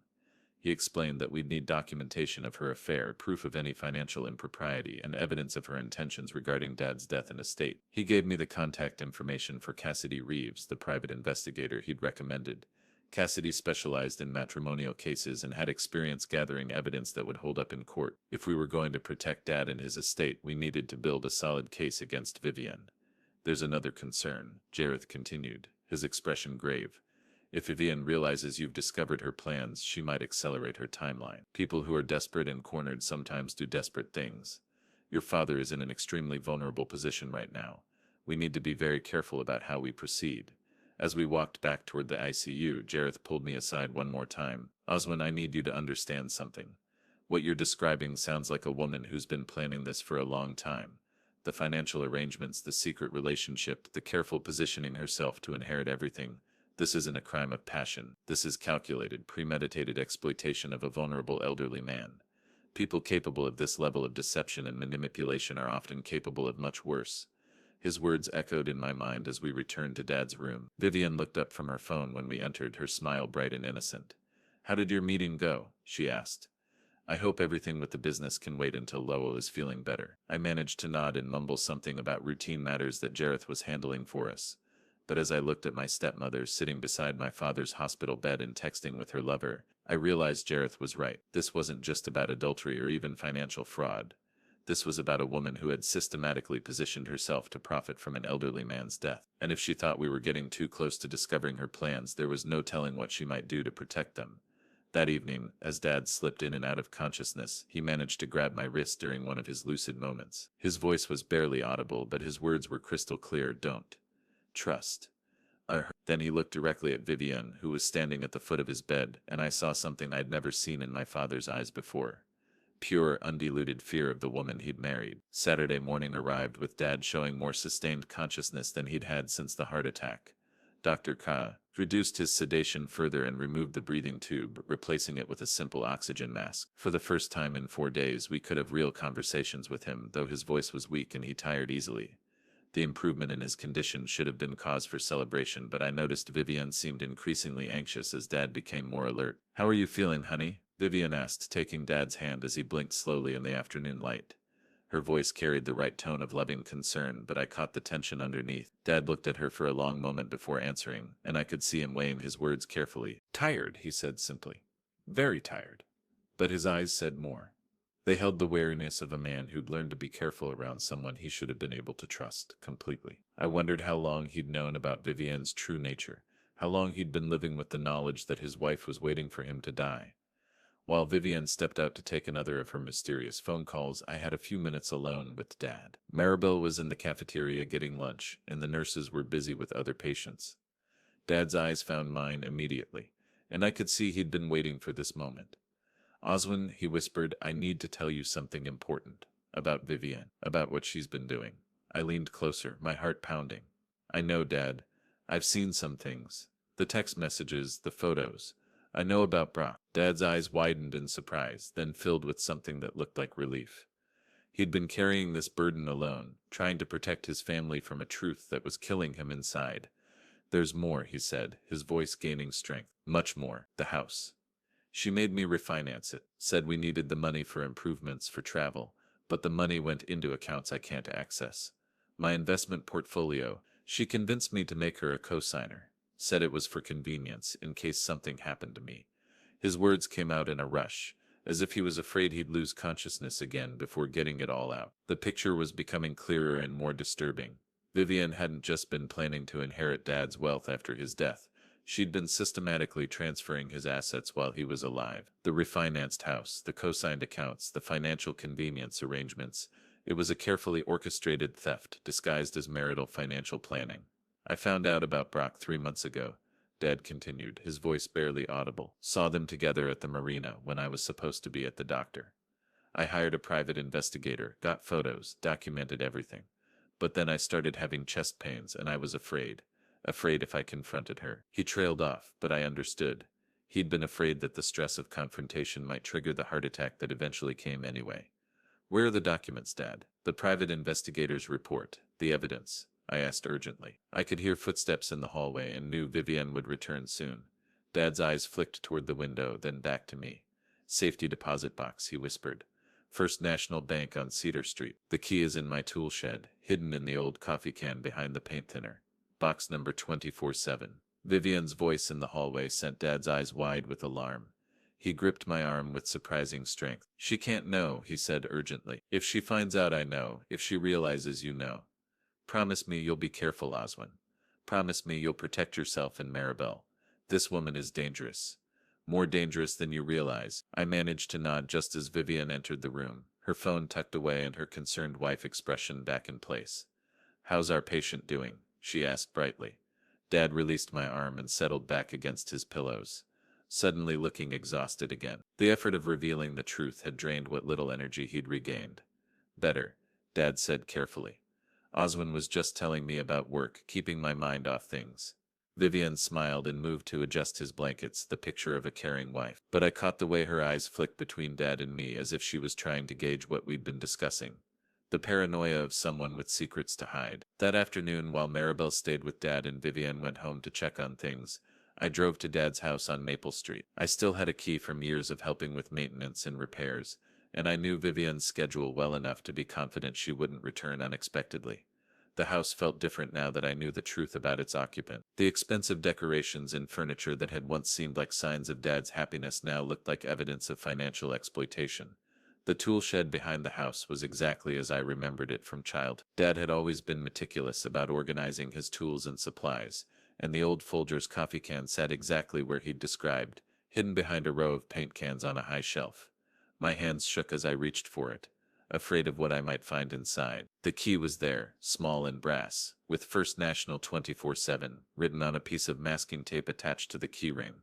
He explained that we'd need documentation of her affair, proof of any financial impropriety, and evidence of her intentions regarding Dad's death and estate. He gave me the contact information for Cassidy Reeves, the private investigator he'd recommended. Cassidy specialized in matrimonial cases and had experience gathering evidence that would hold up in court. If we were going to protect Dad and his estate, we needed to build a solid case against Vivian. "There's another concern," Jareth continued, his expression grave. "If Vivian realizes you've discovered her plans, she might accelerate her timeline. People who are desperate and cornered sometimes do desperate things. Your father is in an extremely vulnerable position right now. We need to be very careful about how we proceed." As we walked back toward the ICU, Jareth pulled me aside one more time. "Oswin, I need you to understand something. What you're describing sounds like a woman who's been planning this for a long time. The financial arrangements, the secret relationship, the careful positioning herself to inherit everything. This isn't a crime of passion. This is calculated, premeditated exploitation of a vulnerable elderly man. People capable of this level of deception and manipulation are often capable of much worse." His words echoed in my mind as we returned to Dad's room. Vivian looked up from her phone when we entered, her smile bright and innocent. "How did your meeting go?" she asked. "I hope everything with the business can wait until Lowell is feeling better." I managed to nod and mumble something about routine matters that Jareth was handling for us. But as I looked at my stepmother sitting beside my father's hospital bed and texting with her lover, I realized Jareth was right. This wasn't just about adultery or even financial fraud. This was about a woman who had systematically positioned herself to profit from an elderly man's death. And if she thought we were getting too close to discovering her plans, there was no telling what she might do to protect them. That evening, as Dad slipped in and out of consciousness, he managed to grab my wrist during one of his lucid moments. His voice was barely audible, but his words were crystal clear. "Don't trust." Then he looked directly at Vivian, who was standing at the foot of his bed, and I saw something I'd never seen in my father's eyes before. Pure, undiluted fear of the woman he'd married. Saturday morning arrived with Dad showing more sustained consciousness than he'd had since the heart attack. Dr. Ka reduced his sedation further and removed the breathing tube, replacing it with a simple oxygen mask. For the first time in 4 days, we could have real conversations with him, though his voice was weak and he tired easily. The improvement in his condition should have been cause for celebration, but I noticed Vivian seemed increasingly anxious as Dad became more alert. "How are you feeling, honey?" Vivian asked, taking Dad's hand as he blinked slowly in the afternoon light. Her voice carried the right tone of loving concern, but I caught the tension underneath. Dad looked at her for a long moment before answering, and I could see him weighing his words carefully. "Tired," he said simply. "Very tired." But his eyes said more. They held the wariness of a man who'd learned to be careful around someone he should have been able to trust completely. I wondered how long he'd known about Vivian's true nature, how long he'd been living with the knowledge that his wife was waiting for him to die. While Vivian stepped out to take another of her mysterious phone calls, I had a few minutes alone with Dad. Maribel was in the cafeteria getting lunch, and the nurses were busy with other patients. Dad's eyes found mine immediately, and I could see he'd been waiting for this moment. "Oswin," he whispered, "I need to tell you something important. About Vivian. About what she's been doing." I leaned closer, my heart pounding. "I know, Dad. I've seen some things. The text messages, the photos. I know about Brock." Dad's eyes widened in surprise, then filled with something that looked like relief. He'd been carrying this burden alone, trying to protect his family from a truth that was killing him inside. "There's more," he said, his voice gaining strength. "Much more. The house. She made me refinance it, said we needed the money for improvements for travel, but the money went into accounts I can't access. My investment portfolio, she convinced me to make her a co-signer, said it was for convenience in case something happened to me." His words came out in a rush, as if he was afraid he'd lose consciousness again before getting it all out. The picture was becoming clearer and more disturbing. Vivian hadn't just been planning to inherit Dad's wealth after his death. She'd been systematically transferring his assets while he was alive. The refinanced house, the co-signed accounts, the financial convenience arrangements. It was a carefully orchestrated theft disguised as marital financial planning. "I found out about Brock 3 months ago," Dad continued, his voice barely audible. "Saw them together at the marina when I was supposed to be at the doctor. I hired a private investigator, got photos, documented everything. But then I started having chest pains and I was afraid. Afraid if I confronted her." He trailed off, but I understood. He'd been afraid that the stress of confrontation might trigger the heart attack that eventually came anyway. "Where are the documents, Dad? The private investigator's report, the evidence?" I asked urgently. I could hear footsteps in the hallway and knew Vivian would return soon. Dad's eyes flicked toward the window, then back to me. "Safety deposit box," he whispered. "First National Bank on Cedar Street. The key is in my tool shed, hidden in the old coffee can behind the paint thinner. Box number 247. Vivian's voice in the hallway sent Dad's eyes wide with alarm. He gripped my arm with surprising strength. "She can't know," he said urgently. "If she finds out I know, if she realizes you know. Promise me you'll be careful, Oswin. Promise me you'll protect yourself and Maribel. This woman is dangerous. More dangerous than you realize." I managed to nod just as Vivian entered the room, her phone tucked away and her concerned wife expression back in place. "How's our patient doing?" she asked brightly. Dad released my arm and settled back against his pillows, suddenly looking exhausted again. The effort of revealing the truth had drained what little energy he'd regained. "Better," Dad said carefully. "Oswin was just telling me about work, keeping my mind off things." Vivian smiled and moved to adjust his blankets, the picture of a caring wife. But I caught the way her eyes flicked between Dad and me as if she was trying to gauge what we'd been discussing. The paranoia of someone with secrets to hide. That afternoon, while Maribel stayed with Dad and Vivian went home to check on things, I drove to Dad's house on Maple Street. I still had a key from years of helping with maintenance and repairs, and I knew Vivian's schedule well enough to be confident she wouldn't return unexpectedly. The house felt different now that I knew the truth about its occupant. The expensive decorations and furniture that had once seemed like signs of Dad's happiness now looked like evidence of financial exploitation. The tool shed behind the house was exactly as I remembered it from childhood. Dad had always been meticulous about organizing his tools and supplies, and the old Folgers coffee can sat exactly where he'd described, hidden behind a row of paint cans on a high shelf. My hands shook as I reached for it, afraid of what I might find inside. The key was there, small and brass, with First National 24/7 written on a piece of masking tape attached to the keyring.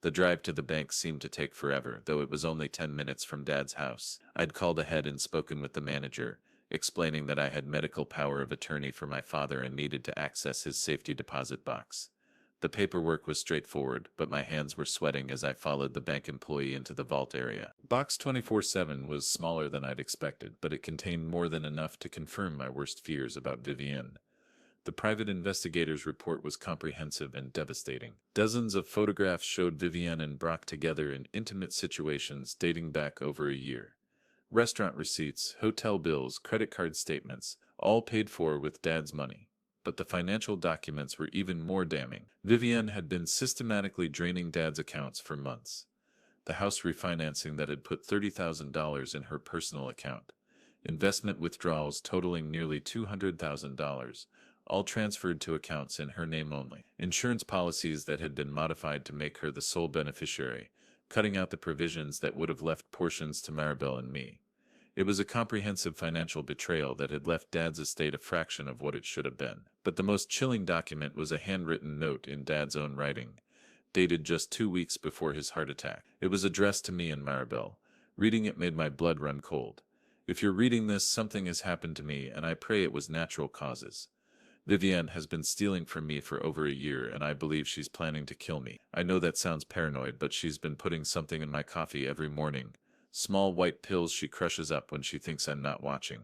The drive to the bank seemed to take forever, though it was only 10 minutes from Dad's house. I'd called ahead and spoken with the manager, explaining that I had medical power of attorney for my father and needed to access his safety deposit box. The paperwork was straightforward, but my hands were sweating as I followed the bank employee into the vault area. Box 24/7 was smaller than I'd expected, but it contained more than enough to confirm my worst fears about Vivienne. The private investigator's report was comprehensive and devastating. Dozens of photographs showed Vivienne and Brock together in intimate situations dating back over a year. Restaurant receipts, hotel bills, credit card statements, all paid for with Dad's money. But the financial documents were even more damning. Vivienne had been systematically draining Dad's accounts for months. The house refinancing that had put $30,000 in her personal account. Investment withdrawals totaling nearly $200,000. All transferred to accounts in her name only. Insurance policies that had been modified to make her the sole beneficiary, cutting out the provisions that would have left portions to Maribel and me. It was a comprehensive financial betrayal that had left Dad's estate a fraction of what it should have been. But the most chilling document was a handwritten note in Dad's own writing, dated just 2 weeks before his heart attack. It was addressed to me and Maribel. Reading it made my blood run cold. "If you're reading this, something has happened to me, and I pray it was natural causes. Vivienne has been stealing from me for over a year, and I believe she's planning to kill me. I know that sounds paranoid, but she's been putting something in my coffee every morning, Small white pills she crushes up when she thinks I'm not watching.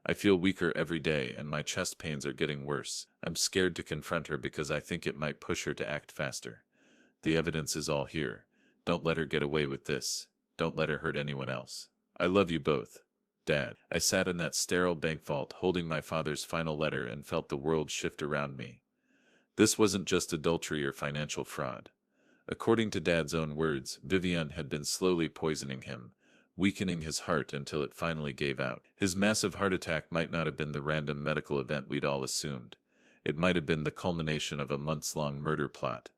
I feel weaker every day and my chest pains are getting worse. I'm scared to confront her because I think it might push her to act faster. The evidence is all here. Don't let her get away with this. Don't let her hurt anyone else. I love you both. Dad. I sat in that sterile bank vault holding my father's final letter and felt the world shift around me. This wasn't just adultery or financial fraud. According to Dad's own words, Vivian had been slowly poisoning him, weakening his heart until it finally gave out. His massive heart attack might not have been the random medical event we'd all assumed. It might have been the culmination of a months-long murder plot.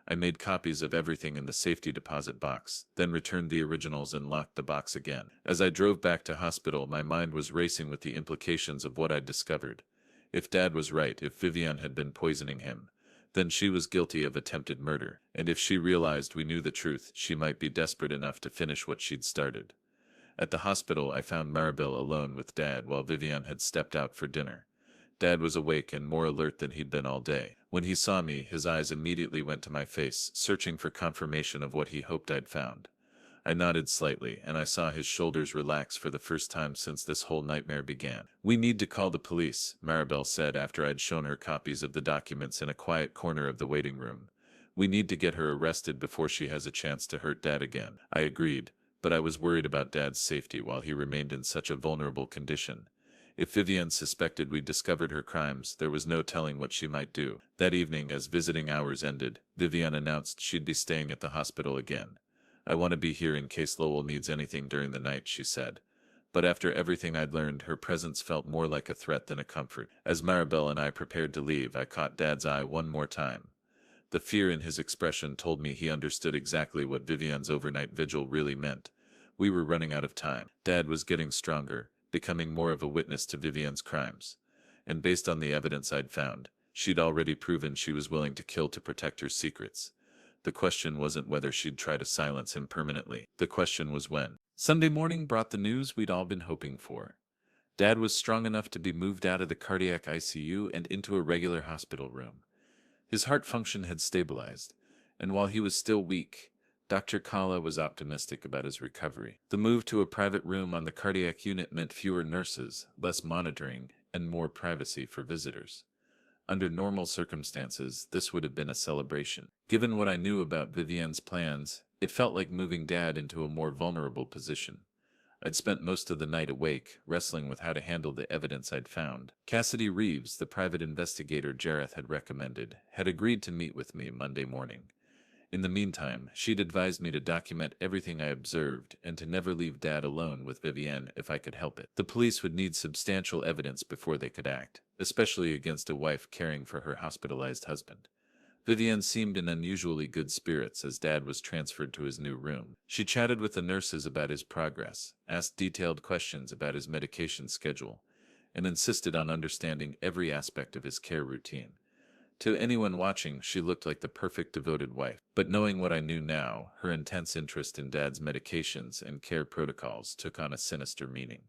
I made copies of everything in the safety deposit box, then returned the originals and locked the box again. As I drove back to hospital, my mind was racing with the implications of what I'd discovered. If Dad was right, if Vivian had been poisoning him, then she was guilty of attempted murder, and if she realized we knew the truth, she might be desperate enough to finish what she'd started. At the hospital, I found Maribel alone with Dad while Vivian had stepped out for dinner. Dad was awake and more alert than he'd been all day. When he saw me, his eyes immediately went to my face, searching for confirmation of what he hoped I'd found. I nodded slightly, and I saw his shoulders relax for the first time since this whole nightmare began. "We need to call the police," Maribel said after I'd shown her copies of the documents in a quiet corner of the waiting room. "We need to get her arrested before she has a chance to hurt Dad again." I agreed, but I was worried about Dad's safety while he remained in such a vulnerable condition. If Vivian suspected we'd discovered her crimes, there was no telling what she might do. That evening, as visiting hours ended, Vivian announced she'd be staying at the hospital again. "I want to be here in case Lowell needs anything during the night," she said. But after everything I'd learned, her presence felt more like a threat than a comfort. As Maribel and I prepared to leave, I caught Dad's eye one more time. The fear in his expression told me he understood exactly what Vivian's overnight vigil really meant. We were running out of time. Dad was getting stronger, becoming more of a witness to Vivian's crimes. And based on the evidence I'd found, she'd already proven she was willing to kill to protect her secrets. The question wasn't whether she'd try to silence him permanently. The question was when. Sunday morning brought the news we'd all been hoping for. Dad was strong enough to be moved out of the cardiac ICU and into a regular hospital room. His heart function had stabilized, and while he was still weak, Dr. Kala was optimistic about his recovery. The move to a private room on the cardiac unit meant fewer nurses, less monitoring, and more privacy for visitors. Under normal circumstances, this would have been a celebration. Given what I knew about Vivian's plans, it felt like moving Dad into a more vulnerable position. I'd spent most of the night awake, wrestling with how to handle the evidence I'd found. Cassidy Reeves, the private investigator Jareth had recommended, had agreed to meet with me Monday morning. In the meantime, she'd advised me to document everything I observed and to never leave Dad alone with Vivian if I could help it. The police would need substantial evidence before they could act, especially against a wife caring for her hospitalized husband. Vivian seemed in unusually good spirits as Dad was transferred to his new room. She chatted with the nurses about his progress, asked detailed questions about his medication schedule, and insisted on understanding every aspect of his care routine. To anyone watching, she looked like the perfect devoted wife. But knowing what I knew now, her intense interest in Dad's medications and care protocols took on a sinister meaning.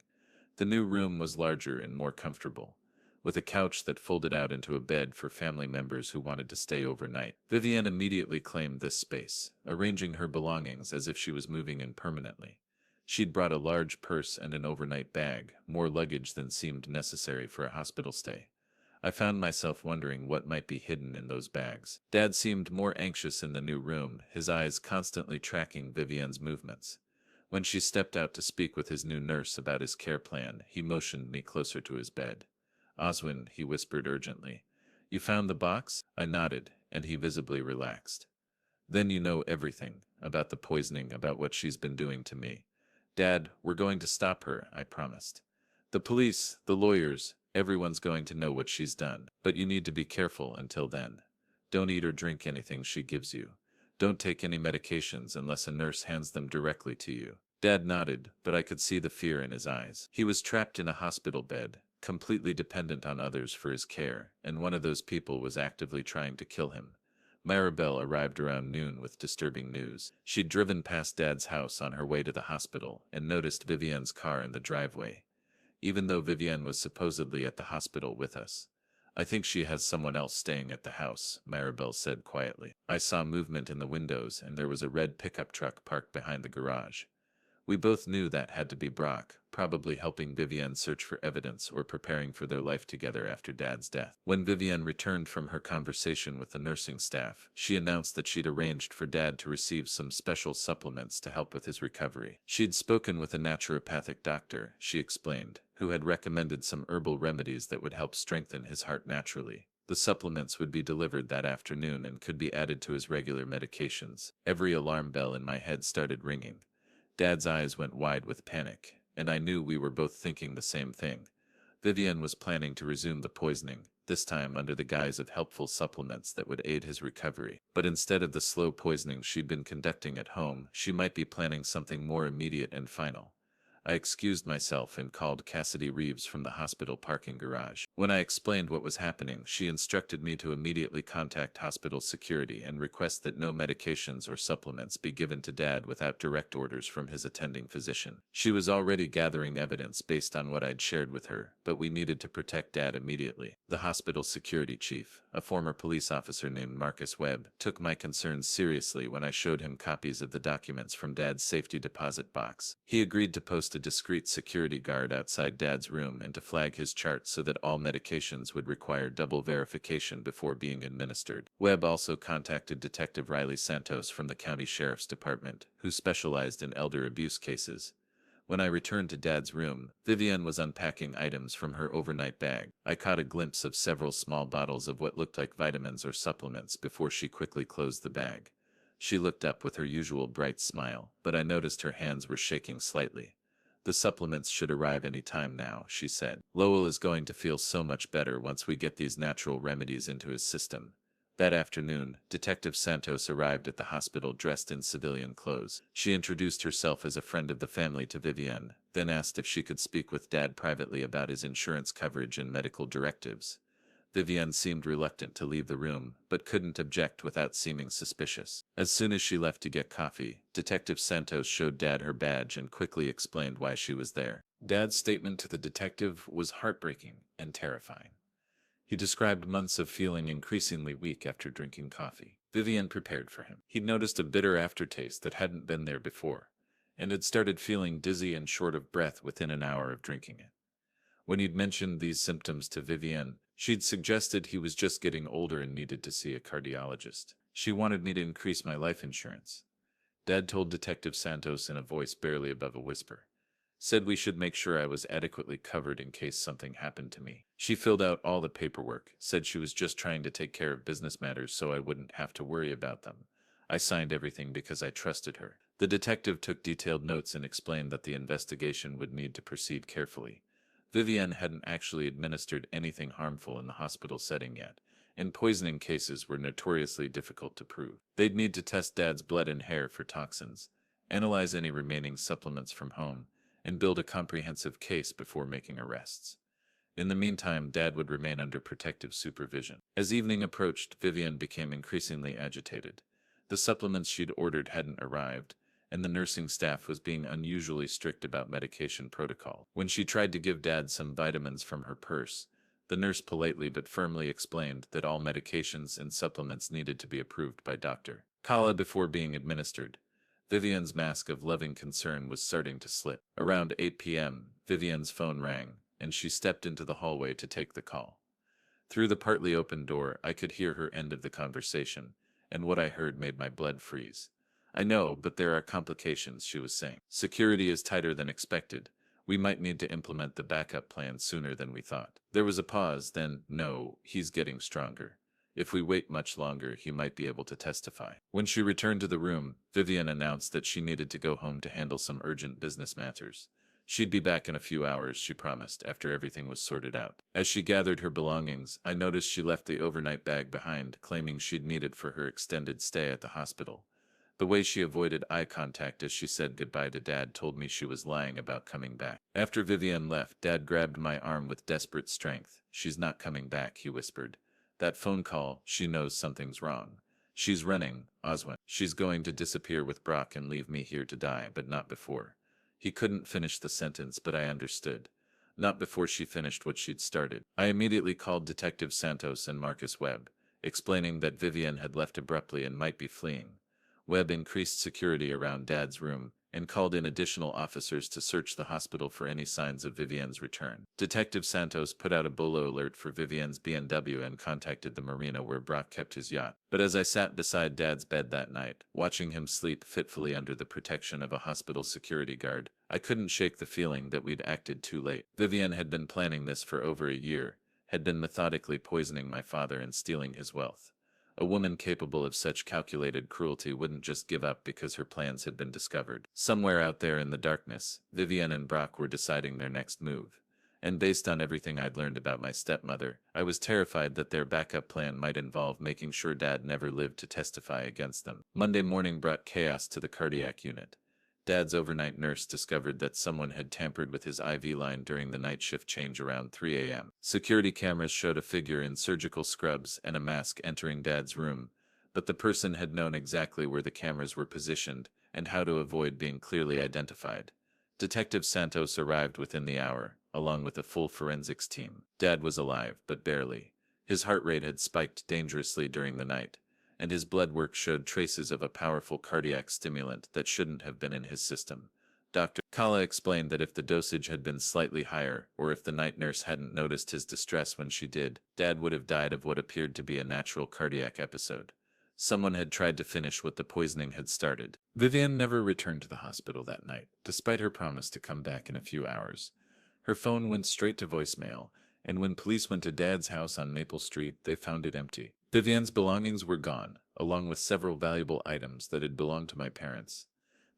The new room was larger and more comfortable, with a couch that folded out into a bed for family members who wanted to stay overnight. Vivian immediately claimed this space, arranging her belongings as if she was moving in permanently. She'd brought a large purse and an overnight bag, more luggage than seemed necessary for a hospital stay. I found myself wondering what might be hidden in those bags. Dad seemed more anxious in the new room, his eyes constantly tracking Vivian's movements. When she stepped out to speak with his new nurse about his care plan, he motioned me closer to his bed. "Oswin," he whispered urgently. "You found the box?" I nodded, and he visibly relaxed. "Then you know everything, about the poisoning, about what she's been doing to me." "Dad, we're going to stop her," I promised. "The police, the lawyers, everyone's going to know what she's done. But you need to be careful until then. Don't eat or drink anything she gives you. Don't take any medications unless a nurse hands them directly to you." Dad nodded, but I could see the fear in his eyes. He was trapped in a hospital bed, completely dependent on others for his care, and one of those people was actively trying to kill him. Maribel arrived around noon with disturbing news. She'd driven past Dad's house on her way to the hospital and noticed Vivian's car in the driveway. Even though Vivian was supposedly at the hospital with us. "I think she has someone else staying at the house," Maribel said quietly. I saw movement in the windows and there was a red pickup truck parked behind the garage. We both knew that had to be Brock, probably helping Vivienne search for evidence or preparing for their life together after Dad's death. When Vivienne returned from her conversation with the nursing staff, she announced that she'd arranged for Dad to receive some special supplements to help with his recovery. She'd spoken with a naturopathic doctor, she explained, who had recommended some herbal remedies that would help strengthen his heart naturally. The supplements would be delivered that afternoon and could be added to his regular medications. Every alarm bell in my head started ringing. Dad's eyes went wide with panic, and I knew we were both thinking the same thing. Vivienne was planning to resume the poisoning, this time under the guise of helpful supplements that would aid his recovery. But instead of the slow poisoning she'd been conducting at home, she might be planning something more immediate and final. I excused myself and called Cassidy Reeves from the hospital parking garage. When I explained what was happening, she instructed me to immediately contact hospital security and request that no medications or supplements be given to Dad without direct orders from his attending physician. She was already gathering evidence based on what I'd shared with her, but we needed to protect Dad immediately. The hospital security chief, a former police officer named Marcus Webb, took my concerns seriously when I showed him copies of the documents from Dad's safety deposit box. He agreed to post a discreet security guard outside Dad's room and to flag his chart so that all medications would require double verification before being administered. Webb also contacted Detective Riley Santos from the County Sheriff's Department, who specialized in elder abuse cases. When I returned to Dad's room, Vivienne was unpacking items from her overnight bag. I caught a glimpse of several small bottles of what looked like vitamins or supplements before she quickly closed the bag. She looked up with her usual bright smile, but I noticed her hands were shaking slightly. "The supplements should arrive any time now," she said. "Lowell is going to feel so much better once we get these natural remedies into his system." That afternoon, Detective Santos arrived at the hospital dressed in civilian clothes. She introduced herself as a friend of the family to Vivienne, then asked if she could speak with Dad privately about his insurance coverage and medical directives. Vivienne seemed reluctant to leave the room, but couldn't object without seeming suspicious. As soon as she left to get coffee, Detective Santos showed Dad her badge and quickly explained why she was there. Dad's statement to the detective was heartbreaking and terrifying. He described months of feeling increasingly weak after drinking coffee. Vivienne prepared for him. He'd noticed a bitter aftertaste that hadn't been there before, and had started feeling dizzy and short of breath within an hour of drinking it. When he'd mentioned these symptoms to Vivienne, she'd suggested he was just getting older and needed to see a cardiologist. She wanted me to increase my life insurance. Dad told Detective Santos in a voice barely above a whisper. Said we should make sure I was adequately covered in case something happened to me. She filled out all the paperwork, said she was just trying to take care of business matters so I wouldn't have to worry about them. I signed everything because I trusted her. The detective took detailed notes and explained that the investigation would need to proceed carefully. Vivienne hadn't actually administered anything harmful in the hospital setting yet, and poisoning cases were notoriously difficult to prove. They'd need to test Dad's blood and hair for toxins, analyze any remaining supplements from home, and build a comprehensive case before making arrests. In the meantime, Dad would remain under protective supervision. As evening approached, Vivienne became increasingly agitated. The supplements she'd ordered hadn't arrived, and the nursing staff was being unusually strict about medication protocol. When she tried to give Dad some vitamins from her purse, the nurse politely but firmly explained that all medications and supplements needed to be approved by Dr. Kala before being administered. Vivienne's mask of loving concern was starting to slip. Around 8 p.m., Vivienne's phone rang, and she stepped into the hallway to take the call. Through the partly open door, I could hear her end of the conversation, and what I heard made my blood freeze. "I know, but there are complications," she was saying. "Security is tighter than expected. We might need to implement the backup plan sooner than we thought." There was a pause, then, "No, he's getting stronger. If we wait much longer, he might be able to testify." When she returned to the room, Vivienne announced that she needed to go home to handle some urgent business matters. She'd be back in a few hours, she promised, after everything was sorted out. As she gathered her belongings, I noticed she left the overnight bag behind, claiming she'd need it for her extended stay at the hospital. The way she avoided eye contact as she said goodbye to Dad told me she was lying about coming back. After Vivienne left, Dad grabbed my arm with desperate strength. "She's not coming back," he whispered. "That phone call, she knows something's wrong. She's running, Oswin. She's going to disappear with Brock and leave me here to die, but not before." He couldn't finish the sentence, but I understood. Not before she finished what she'd started. I immediately called Detective Santos and Marcus Webb, explaining that Vivienne had left abruptly and might be fleeing. Webb increased security around Dad's room and called in additional officers to search the hospital for any signs of Vivian's return. Detective Santos put out a bolo alert for Vivian's BMW and contacted the marina where Brock kept his yacht. But as I sat beside Dad's bed that night, watching him sleep fitfully under the protection of a hospital security guard, I couldn't shake the feeling that we'd acted too late. Vivian had been planning this for over a year, had been methodically poisoning my father and stealing his wealth. A woman capable of such calculated cruelty wouldn't just give up because her plans had been discovered. Somewhere out there in the darkness, Vivian and Brock were deciding their next move. And based on everything I'd learned about my stepmother, I was terrified that their backup plan might involve making sure Dad never lived to testify against them. Monday morning brought chaos to the cardiac unit. Dad's overnight nurse discovered that someone had tampered with his IV line during the night shift change around 3 a.m. Security cameras showed a figure in surgical scrubs and a mask entering Dad's room, but the person had known exactly where the cameras were positioned and how to avoid being clearly identified. Detective Santos arrived within the hour, along with a full forensics team. Dad was alive, but barely. His heart rate had spiked dangerously during the night, and his blood work showed traces of a powerful cardiac stimulant that shouldn't have been in his system. Dr. Kala explained that if the dosage had been slightly higher, or if the night nurse hadn't noticed his distress when she did, Dad would have died of what appeared to be a natural cardiac episode. Someone had tried to finish what the poisoning had started. Vivian never returned to the hospital that night, despite her promise to come back in a few hours. Her phone went straight to voicemail, and when police went to Dad's house on Maple Street, they found it empty. Vivian's belongings were gone, along with several valuable items that had belonged to my parents.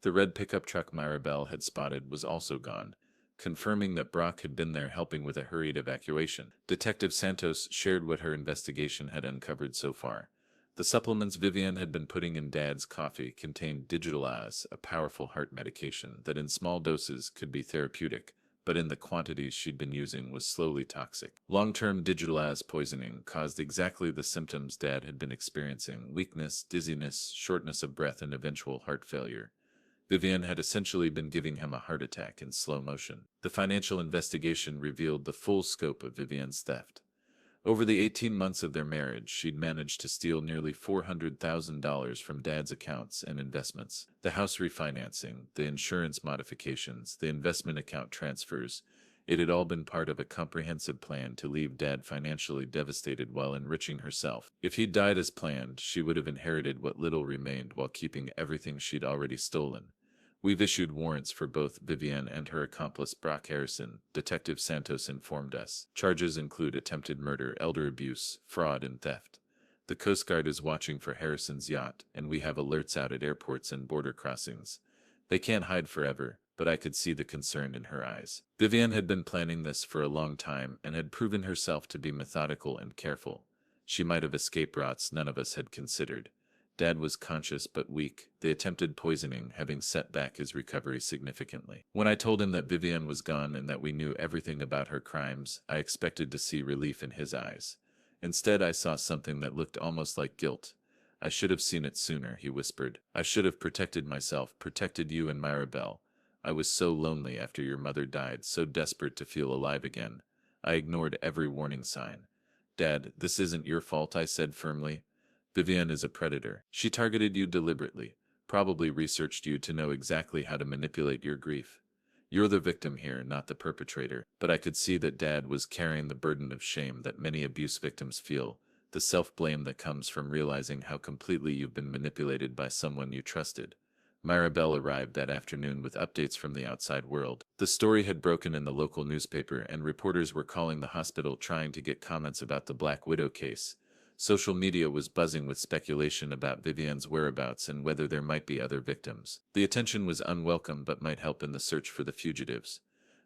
The red pickup truck Mirabelle had spotted was also gone, confirming that Brock had been there helping with a hurried evacuation. Detective Santos shared what her investigation had uncovered so far. The supplements Vivian had been putting in Dad's coffee contained digitalis, a powerful heart medication that in small doses could be therapeutic, but in the quantities she'd been using was slowly toxic. Long-term digitalis poisoning caused exactly the symptoms Dad had been experiencing: weakness, dizziness, shortness of breath, and eventual heart failure. Vivian had essentially been giving him a heart attack in slow motion. The financial investigation revealed the full scope of Vivian's theft. Over the 18 months of their marriage, she'd managed to steal nearly $400,000 from Dad's accounts and investments. The house refinancing, the insurance modifications, the investment account transfers. It had all been part of a comprehensive plan to leave Dad financially devastated while enriching herself. If he'd died as planned, she would have inherited what little remained while keeping everything she'd already stolen. We've issued warrants for both Vivian and her accomplice Brock Harrison, Detective Santos informed us. Charges include attempted murder, elder abuse, fraud, and theft. The Coast Guard is watching for Harrison's yacht, and we have alerts out at airports and border crossings. They can't hide forever, but I could see the concern in her eyes. Vivian had been planning this for a long time and had proven herself to be methodical and careful. She might have escaped routes none of us had considered. Dad was conscious but weak, the attempted poisoning having set back his recovery significantly. When I told him that Vivian was gone and that we knew everything about her crimes, I expected to see relief in his eyes. Instead, I saw something that looked almost like guilt. I should have seen it sooner, he whispered. I should have protected myself, protected you and Mirabelle. I was so lonely after your mother died, so desperate to feel alive again. I ignored every warning sign. Dad, this isn't your fault, I said firmly. Vivian is a predator. She targeted you deliberately, probably researched you to know exactly how to manipulate your grief. You're the victim here, not the perpetrator. But I could see that Dad was carrying the burden of shame that many abuse victims feel, the self-blame that comes from realizing how completely you've been manipulated by someone you trusted. Mirabelle arrived that afternoon with updates from the outside world. The story had broken in the local newspaper, and reporters were calling the hospital trying to get comments about the Black Widow case. Social media was buzzing with speculation about Vivian's whereabouts and whether there might be other victims. The attention was unwelcome but might help in the search for the fugitives.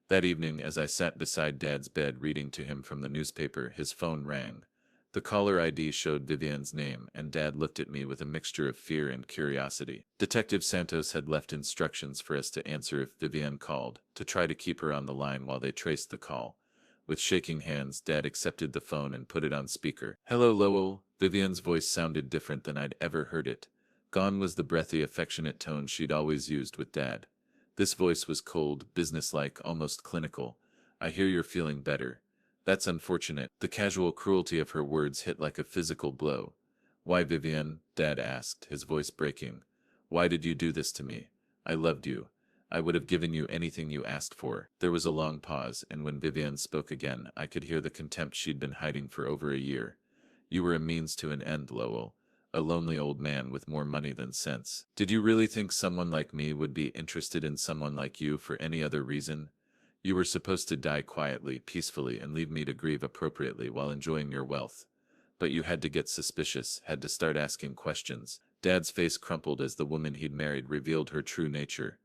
That evening, as I sat beside Dad's bed reading to him from the newspaper, his phone rang. The caller ID showed Vivian's name, and Dad looked at me with a mixture of fear and curiosity. Detective Santos had left instructions for us to answer if Vivian called, to try to keep her on the line while they traced the call. With shaking hands, Dad accepted the phone and put it on speaker. "Hello, Lowell." Vivian's voice sounded different than I'd ever heard it. Gone was the breathy, affectionate tone she'd always used with Dad. This voice was cold, businesslike, almost clinical. "I hear you're feeling better. That's unfortunate." The casual cruelty of her words hit like a physical blow. "Why, Vivian?" Dad asked, his voice breaking. "Why did you do this to me? I loved you. I would have given you anything you asked for. There was a long pause, and when Vivian spoke again, I could hear the contempt she'd been hiding for over a year. You were a means to an end, Lowell. A lonely old man with more money than sense. Did you really think someone like me would be interested in someone like you for any other reason? You were supposed to die quietly, peacefully, and leave me to grieve appropriately while enjoying your wealth. But you had to get suspicious, had to start asking questions. Dad's face crumpled as the woman he'd married revealed her true nature.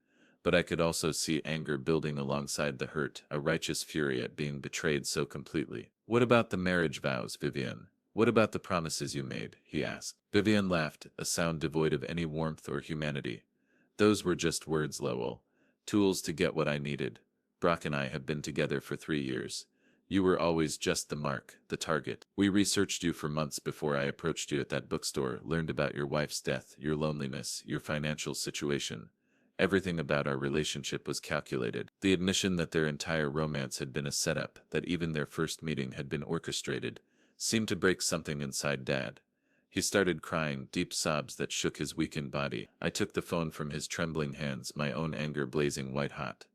But I could also see anger building alongside the hurt, a righteous fury at being betrayed so completely. What about the marriage vows, Vivian? What about the promises you made? He asked. Vivian laughed, a sound devoid of any warmth or humanity. Those were just words, Lowell. Tools to get what I needed. Brock and I have been together for 3 years. You were always just the mark, the target. We researched you for months before I approached you at that bookstore, learned about your wife's death, your loneliness, your financial situation. Everything about our relationship was calculated. The admission that their entire romance had been a setup, that even their first meeting had been orchestrated, seemed to break something inside Dad. He started crying, deep sobs that shook his weakened body. I took the phone from his trembling hands, my own anger blazing white-hot.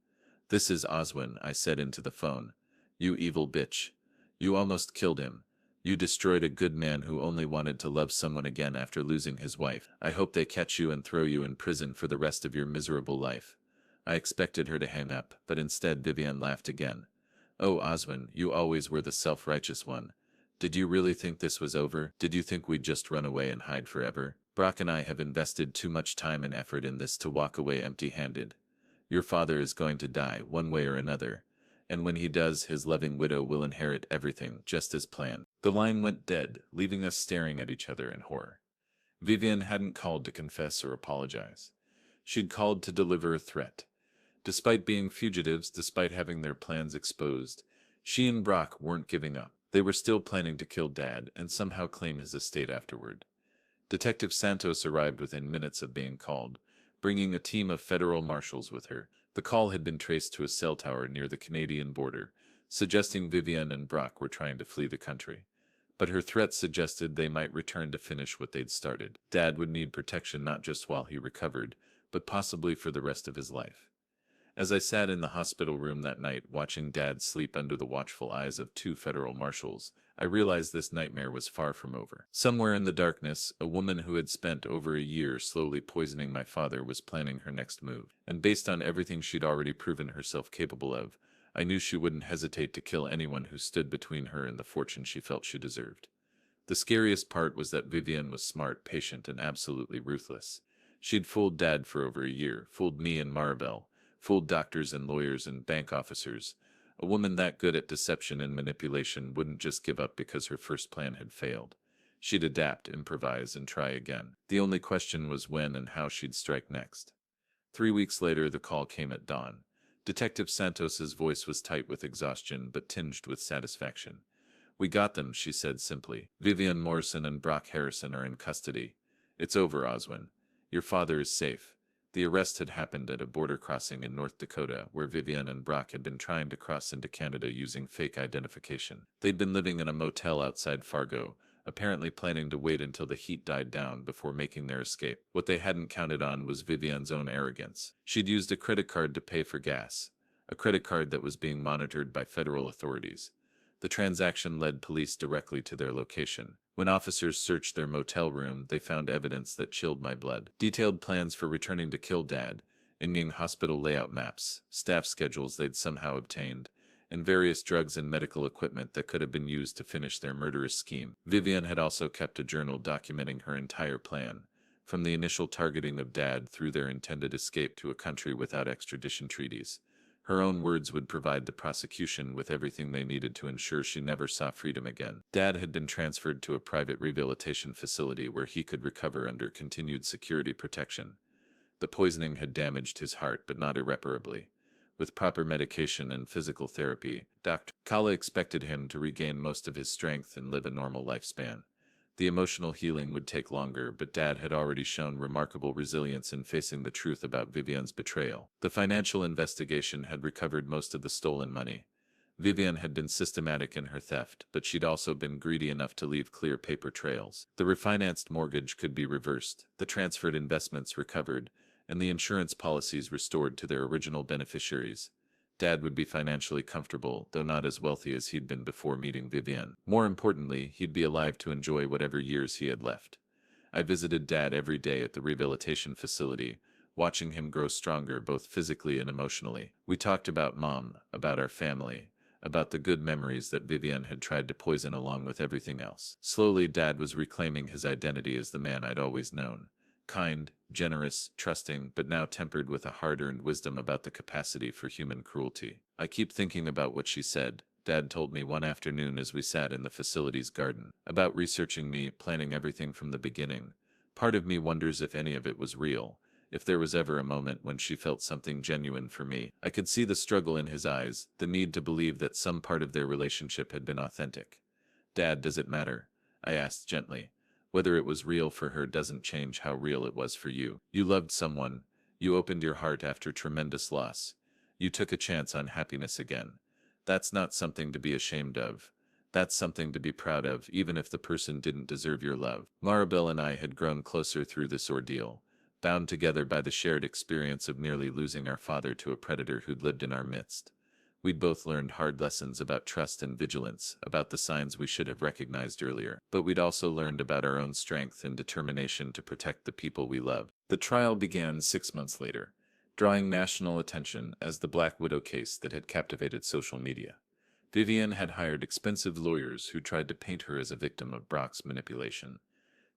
"This is Oswin," I said into the phone. "You evil bitch. You almost killed him. You destroyed a good man who only wanted to love someone again after losing his wife. I hope they catch you and throw you in prison for the rest of your miserable life." I expected her to hang up, but instead Vivian laughed again. "Oh, Oswin, you always were the self-righteous one. Did you really think this was over? Did you think we'd just run away and hide forever? Brock and I have invested too much time and effort in this to walk away empty-handed. Your father is going to die, one way or another. And when he does, his loving widow will inherit everything, just as planned." The line went dead, leaving us staring at each other in horror. Vivian hadn't called to confess or apologize. She'd called to deliver a threat. Despite being fugitives, despite having their plans exposed, she and Brock weren't giving up. They were still planning to kill Dad and somehow claim his estate afterward. Detective Santos arrived within minutes of being called, bringing a team of federal marshals with her. The call had been traced to a cell tower near the Canadian border, suggesting Vivian and Brock were trying to flee the country. But her threat suggested they might return to finish what they'd started. Dad would need protection not just while he recovered, but possibly for the rest of his life. As I sat in the hospital room that night, watching Dad sleep under the watchful eyes of 2 federal marshals, I realized this nightmare was far from over. Somewhere in the darkness, a woman who had spent over a year slowly poisoning my father was planning her next move. And based on everything she'd already proven herself capable of, I knew she wouldn't hesitate to kill anyone who stood between her and the fortune she felt she deserved. The scariest part was that Vivian was smart, patient, and absolutely ruthless. She'd fooled Dad for over a year, fooled me and Maribel, fooled doctors and lawyers and bank officers. A woman that good at deception and manipulation wouldn't just give up because her first plan had failed. She'd adapt, improvise, and try again. The only question was when and how she'd strike next. 3 weeks later, the call came at dawn. Detective Santos's voice was tight with exhaustion but tinged with satisfaction. "We got them," she said simply. "Vivian Morrison and Brock Harrison are in custody. It's over, Oswin. Your father is safe." The arrest had happened at a border crossing in North Dakota, where Vivian and Brock had been trying to cross into Canada using fake identification. They'd been living in a motel outside Fargo, apparently planning to wait until the heat died down before making their escape. What they hadn't counted on was Vivian's own arrogance. She'd used a credit card to pay for gas, a credit card that was being monitored by federal authorities. The transaction led police directly to their location. When officers searched their motel room, they found evidence that chilled my blood. Detailed plans for returning to kill Dad, Indian hospital layout maps, staff schedules they'd somehow obtained, and various drugs and medical equipment that could have been used to finish their murderous scheme. Vivian had also kept a journal documenting her entire plan, from the initial targeting of Dad through their intended escape to a country without extradition treaties. Her own words would provide the prosecution with everything they needed to ensure she never saw freedom again. Dad had been transferred to a private rehabilitation facility where he could recover under continued security protection. The poisoning had damaged his heart, but not irreparably. With proper medication and physical therapy, Dr. Kala expected him to regain most of his strength and live a normal lifespan. The emotional healing would take longer, but Dad had already shown remarkable resilience in facing the truth about Vivian's betrayal. The financial investigation had recovered most of the stolen money. Vivian had been systematic in her theft, but she'd also been greedy enough to leave clear paper trails. The refinanced mortgage could be reversed, the transferred investments recovered, and the insurance policies restored to their original beneficiaries. Dad would be financially comfortable, though not as wealthy as he'd been before meeting Vivienne. More importantly, he'd be alive to enjoy whatever years he had left. I visited Dad every day at the rehabilitation facility, watching him grow stronger both physically and emotionally. We talked about Mom, about our family, about the good memories that Vivienne had tried to poison along with everything else. Slowly, Dad was reclaiming his identity as the man I'd always known. Kind, generous, trusting, but now tempered with a hard-earned wisdom about the capacity for human cruelty. I keep thinking about what she said, Dad told me one afternoon as we sat in the facility's garden, about researching me, planning everything from the beginning. Part of me wonders if any of it was real, if there was ever a moment when she felt something genuine for me. I could see the struggle in his eyes, the need to believe that some part of their relationship had been authentic. Dad, does it matter? I asked gently. Whether it was real for her doesn't change how real it was for you. You loved someone. You opened your heart after tremendous loss. You took a chance on happiness again. That's not something to be ashamed of. That's something to be proud of, even if the person didn't deserve your love. Maribel and I had grown closer through this ordeal, bound together by the shared experience of nearly losing our father to a predator who'd lived in our midst. We'd both learned hard lessons about trust and vigilance, about the signs we should have recognized earlier. But we'd also learned about our own strength and determination to protect the people we loved. The trial began 6 months later, drawing national attention as the Black Widow case that had captivated social media. Vivienne had hired expensive lawyers who tried to paint her as a victim of Brock's manipulation,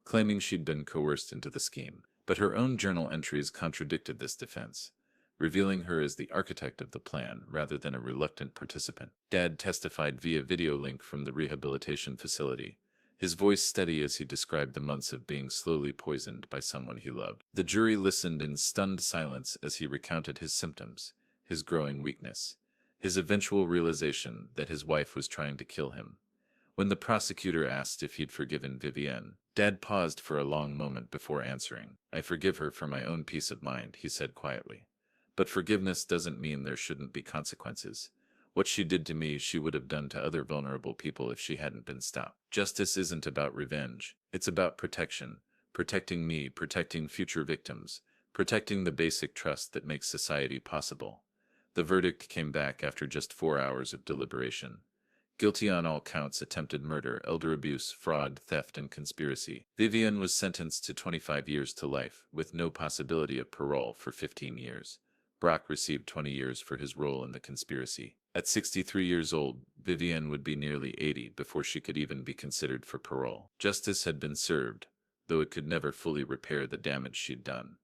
claiming she'd been coerced into the scheme. But her own journal entries contradicted this defense, revealing her as the architect of the plan rather than a reluctant participant. Dad testified via video link from the rehabilitation facility, his voice steady as he described the months of being slowly poisoned by someone he loved. The jury listened in stunned silence as he recounted his symptoms, his growing weakness, his eventual realization that his wife was trying to kill him. When the prosecutor asked if he'd forgiven Vivienne, Dad paused for a long moment before answering. I forgive her for my own peace of mind, he said quietly. But forgiveness doesn't mean there shouldn't be consequences. What she did to me, she would have done to other vulnerable people if she hadn't been stopped. Justice isn't about revenge. It's about protection. Protecting me, protecting future victims, protecting the basic trust that makes society possible. The verdict came back after just 4 hours of deliberation. Guilty on all counts: attempted murder, elder abuse, fraud, theft, and conspiracy. Vivienne was sentenced to 25 years to life, with no possibility of parole for 15 years. Brock received 20 years for his role in the conspiracy. At 63 years old, Vivienne would be nearly 80 before she could even be considered for parole. Justice had been served, though it could never fully repair the damage she'd done.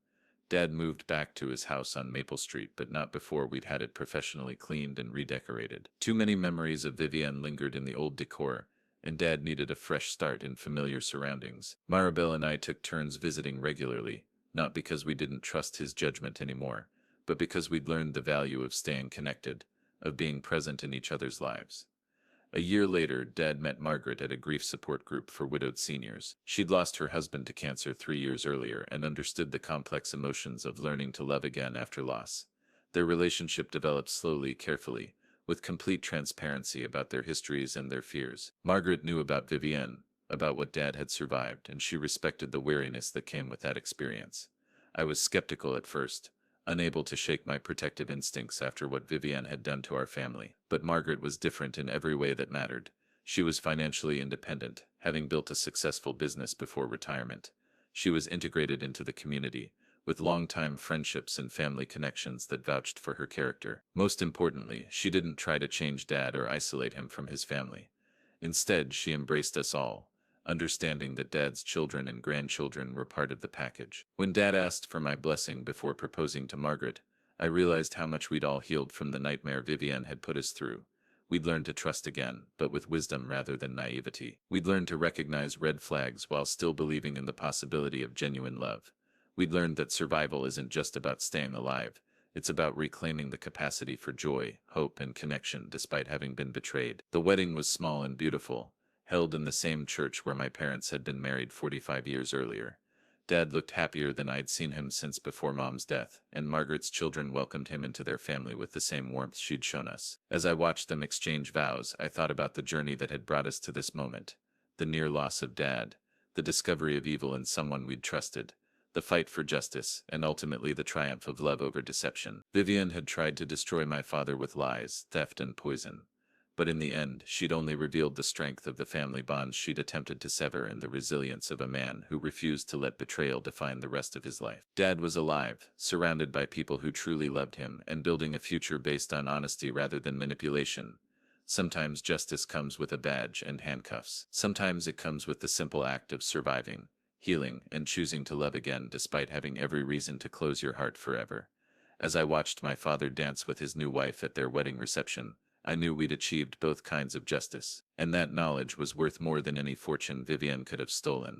Dad moved back to his house on Maple Street, but not before we'd had it professionally cleaned and redecorated. Too many memories of Vivienne lingered in the old decor, and Dad needed a fresh start in familiar surroundings. Maribel and I took turns visiting regularly, not because we didn't trust his judgment anymore, but because we'd learned the value of staying connected, of being present in each other's lives. A year later, Dad met Margaret at a grief support group for widowed seniors. She'd lost her husband to cancer 3 years earlier and understood the complex emotions of learning to love again after loss. Their relationship developed slowly, carefully, with complete transparency about their histories and their fears. Margaret knew about Vivienne, about what Dad had survived, and she respected the wariness that came with that experience. I was skeptical at first, unable to shake my protective instincts after what Vivienne had done to our family. But Margaret was different in every way that mattered. She was financially independent, having built a successful business before retirement. She was integrated into the community, with long-time friendships and family connections that vouched for her character. Most importantly, she didn't try to change Dad or isolate him from his family. Instead, she embraced us all, understanding that Dad's children and grandchildren were part of the package. When Dad asked for my blessing before proposing to Margaret, I realized how much we'd all healed from the nightmare Vivienne had put us through. We'd learned to trust again, but with wisdom rather than naivety. We'd learned to recognize red flags while still believing in the possibility of genuine love. We'd learned that survival isn't just about staying alive. It's about reclaiming the capacity for joy, hope, and connection despite having been betrayed. The wedding was small and beautiful, held in the same church where my parents had been married 45 years earlier. Dad looked happier than I'd seen him since before Mom's death, and Margaret's children welcomed him into their family with the same warmth she'd shown us. As I watched them exchange vows, I thought about the journey that had brought us to this moment. The near loss of Dad, the discovery of evil in someone we'd trusted, the fight for justice, and ultimately the triumph of love over deception. Vivian had tried to destroy my father with lies, theft, and poison. But in the end, she'd only revealed the strength of the family bonds she'd attempted to sever and the resilience of a man who refused to let betrayal define the rest of his life. Dad was alive, surrounded by people who truly loved him, and building a future based on honesty rather than manipulation. Sometimes justice comes with a badge and handcuffs. Sometimes it comes with the simple act of surviving, healing, and choosing to love again despite having every reason to close your heart forever. As I watched my father dance with his new wife at their wedding reception, I knew we'd achieved both kinds of justice, and that knowledge was worth more than any fortune Vivian could have stolen.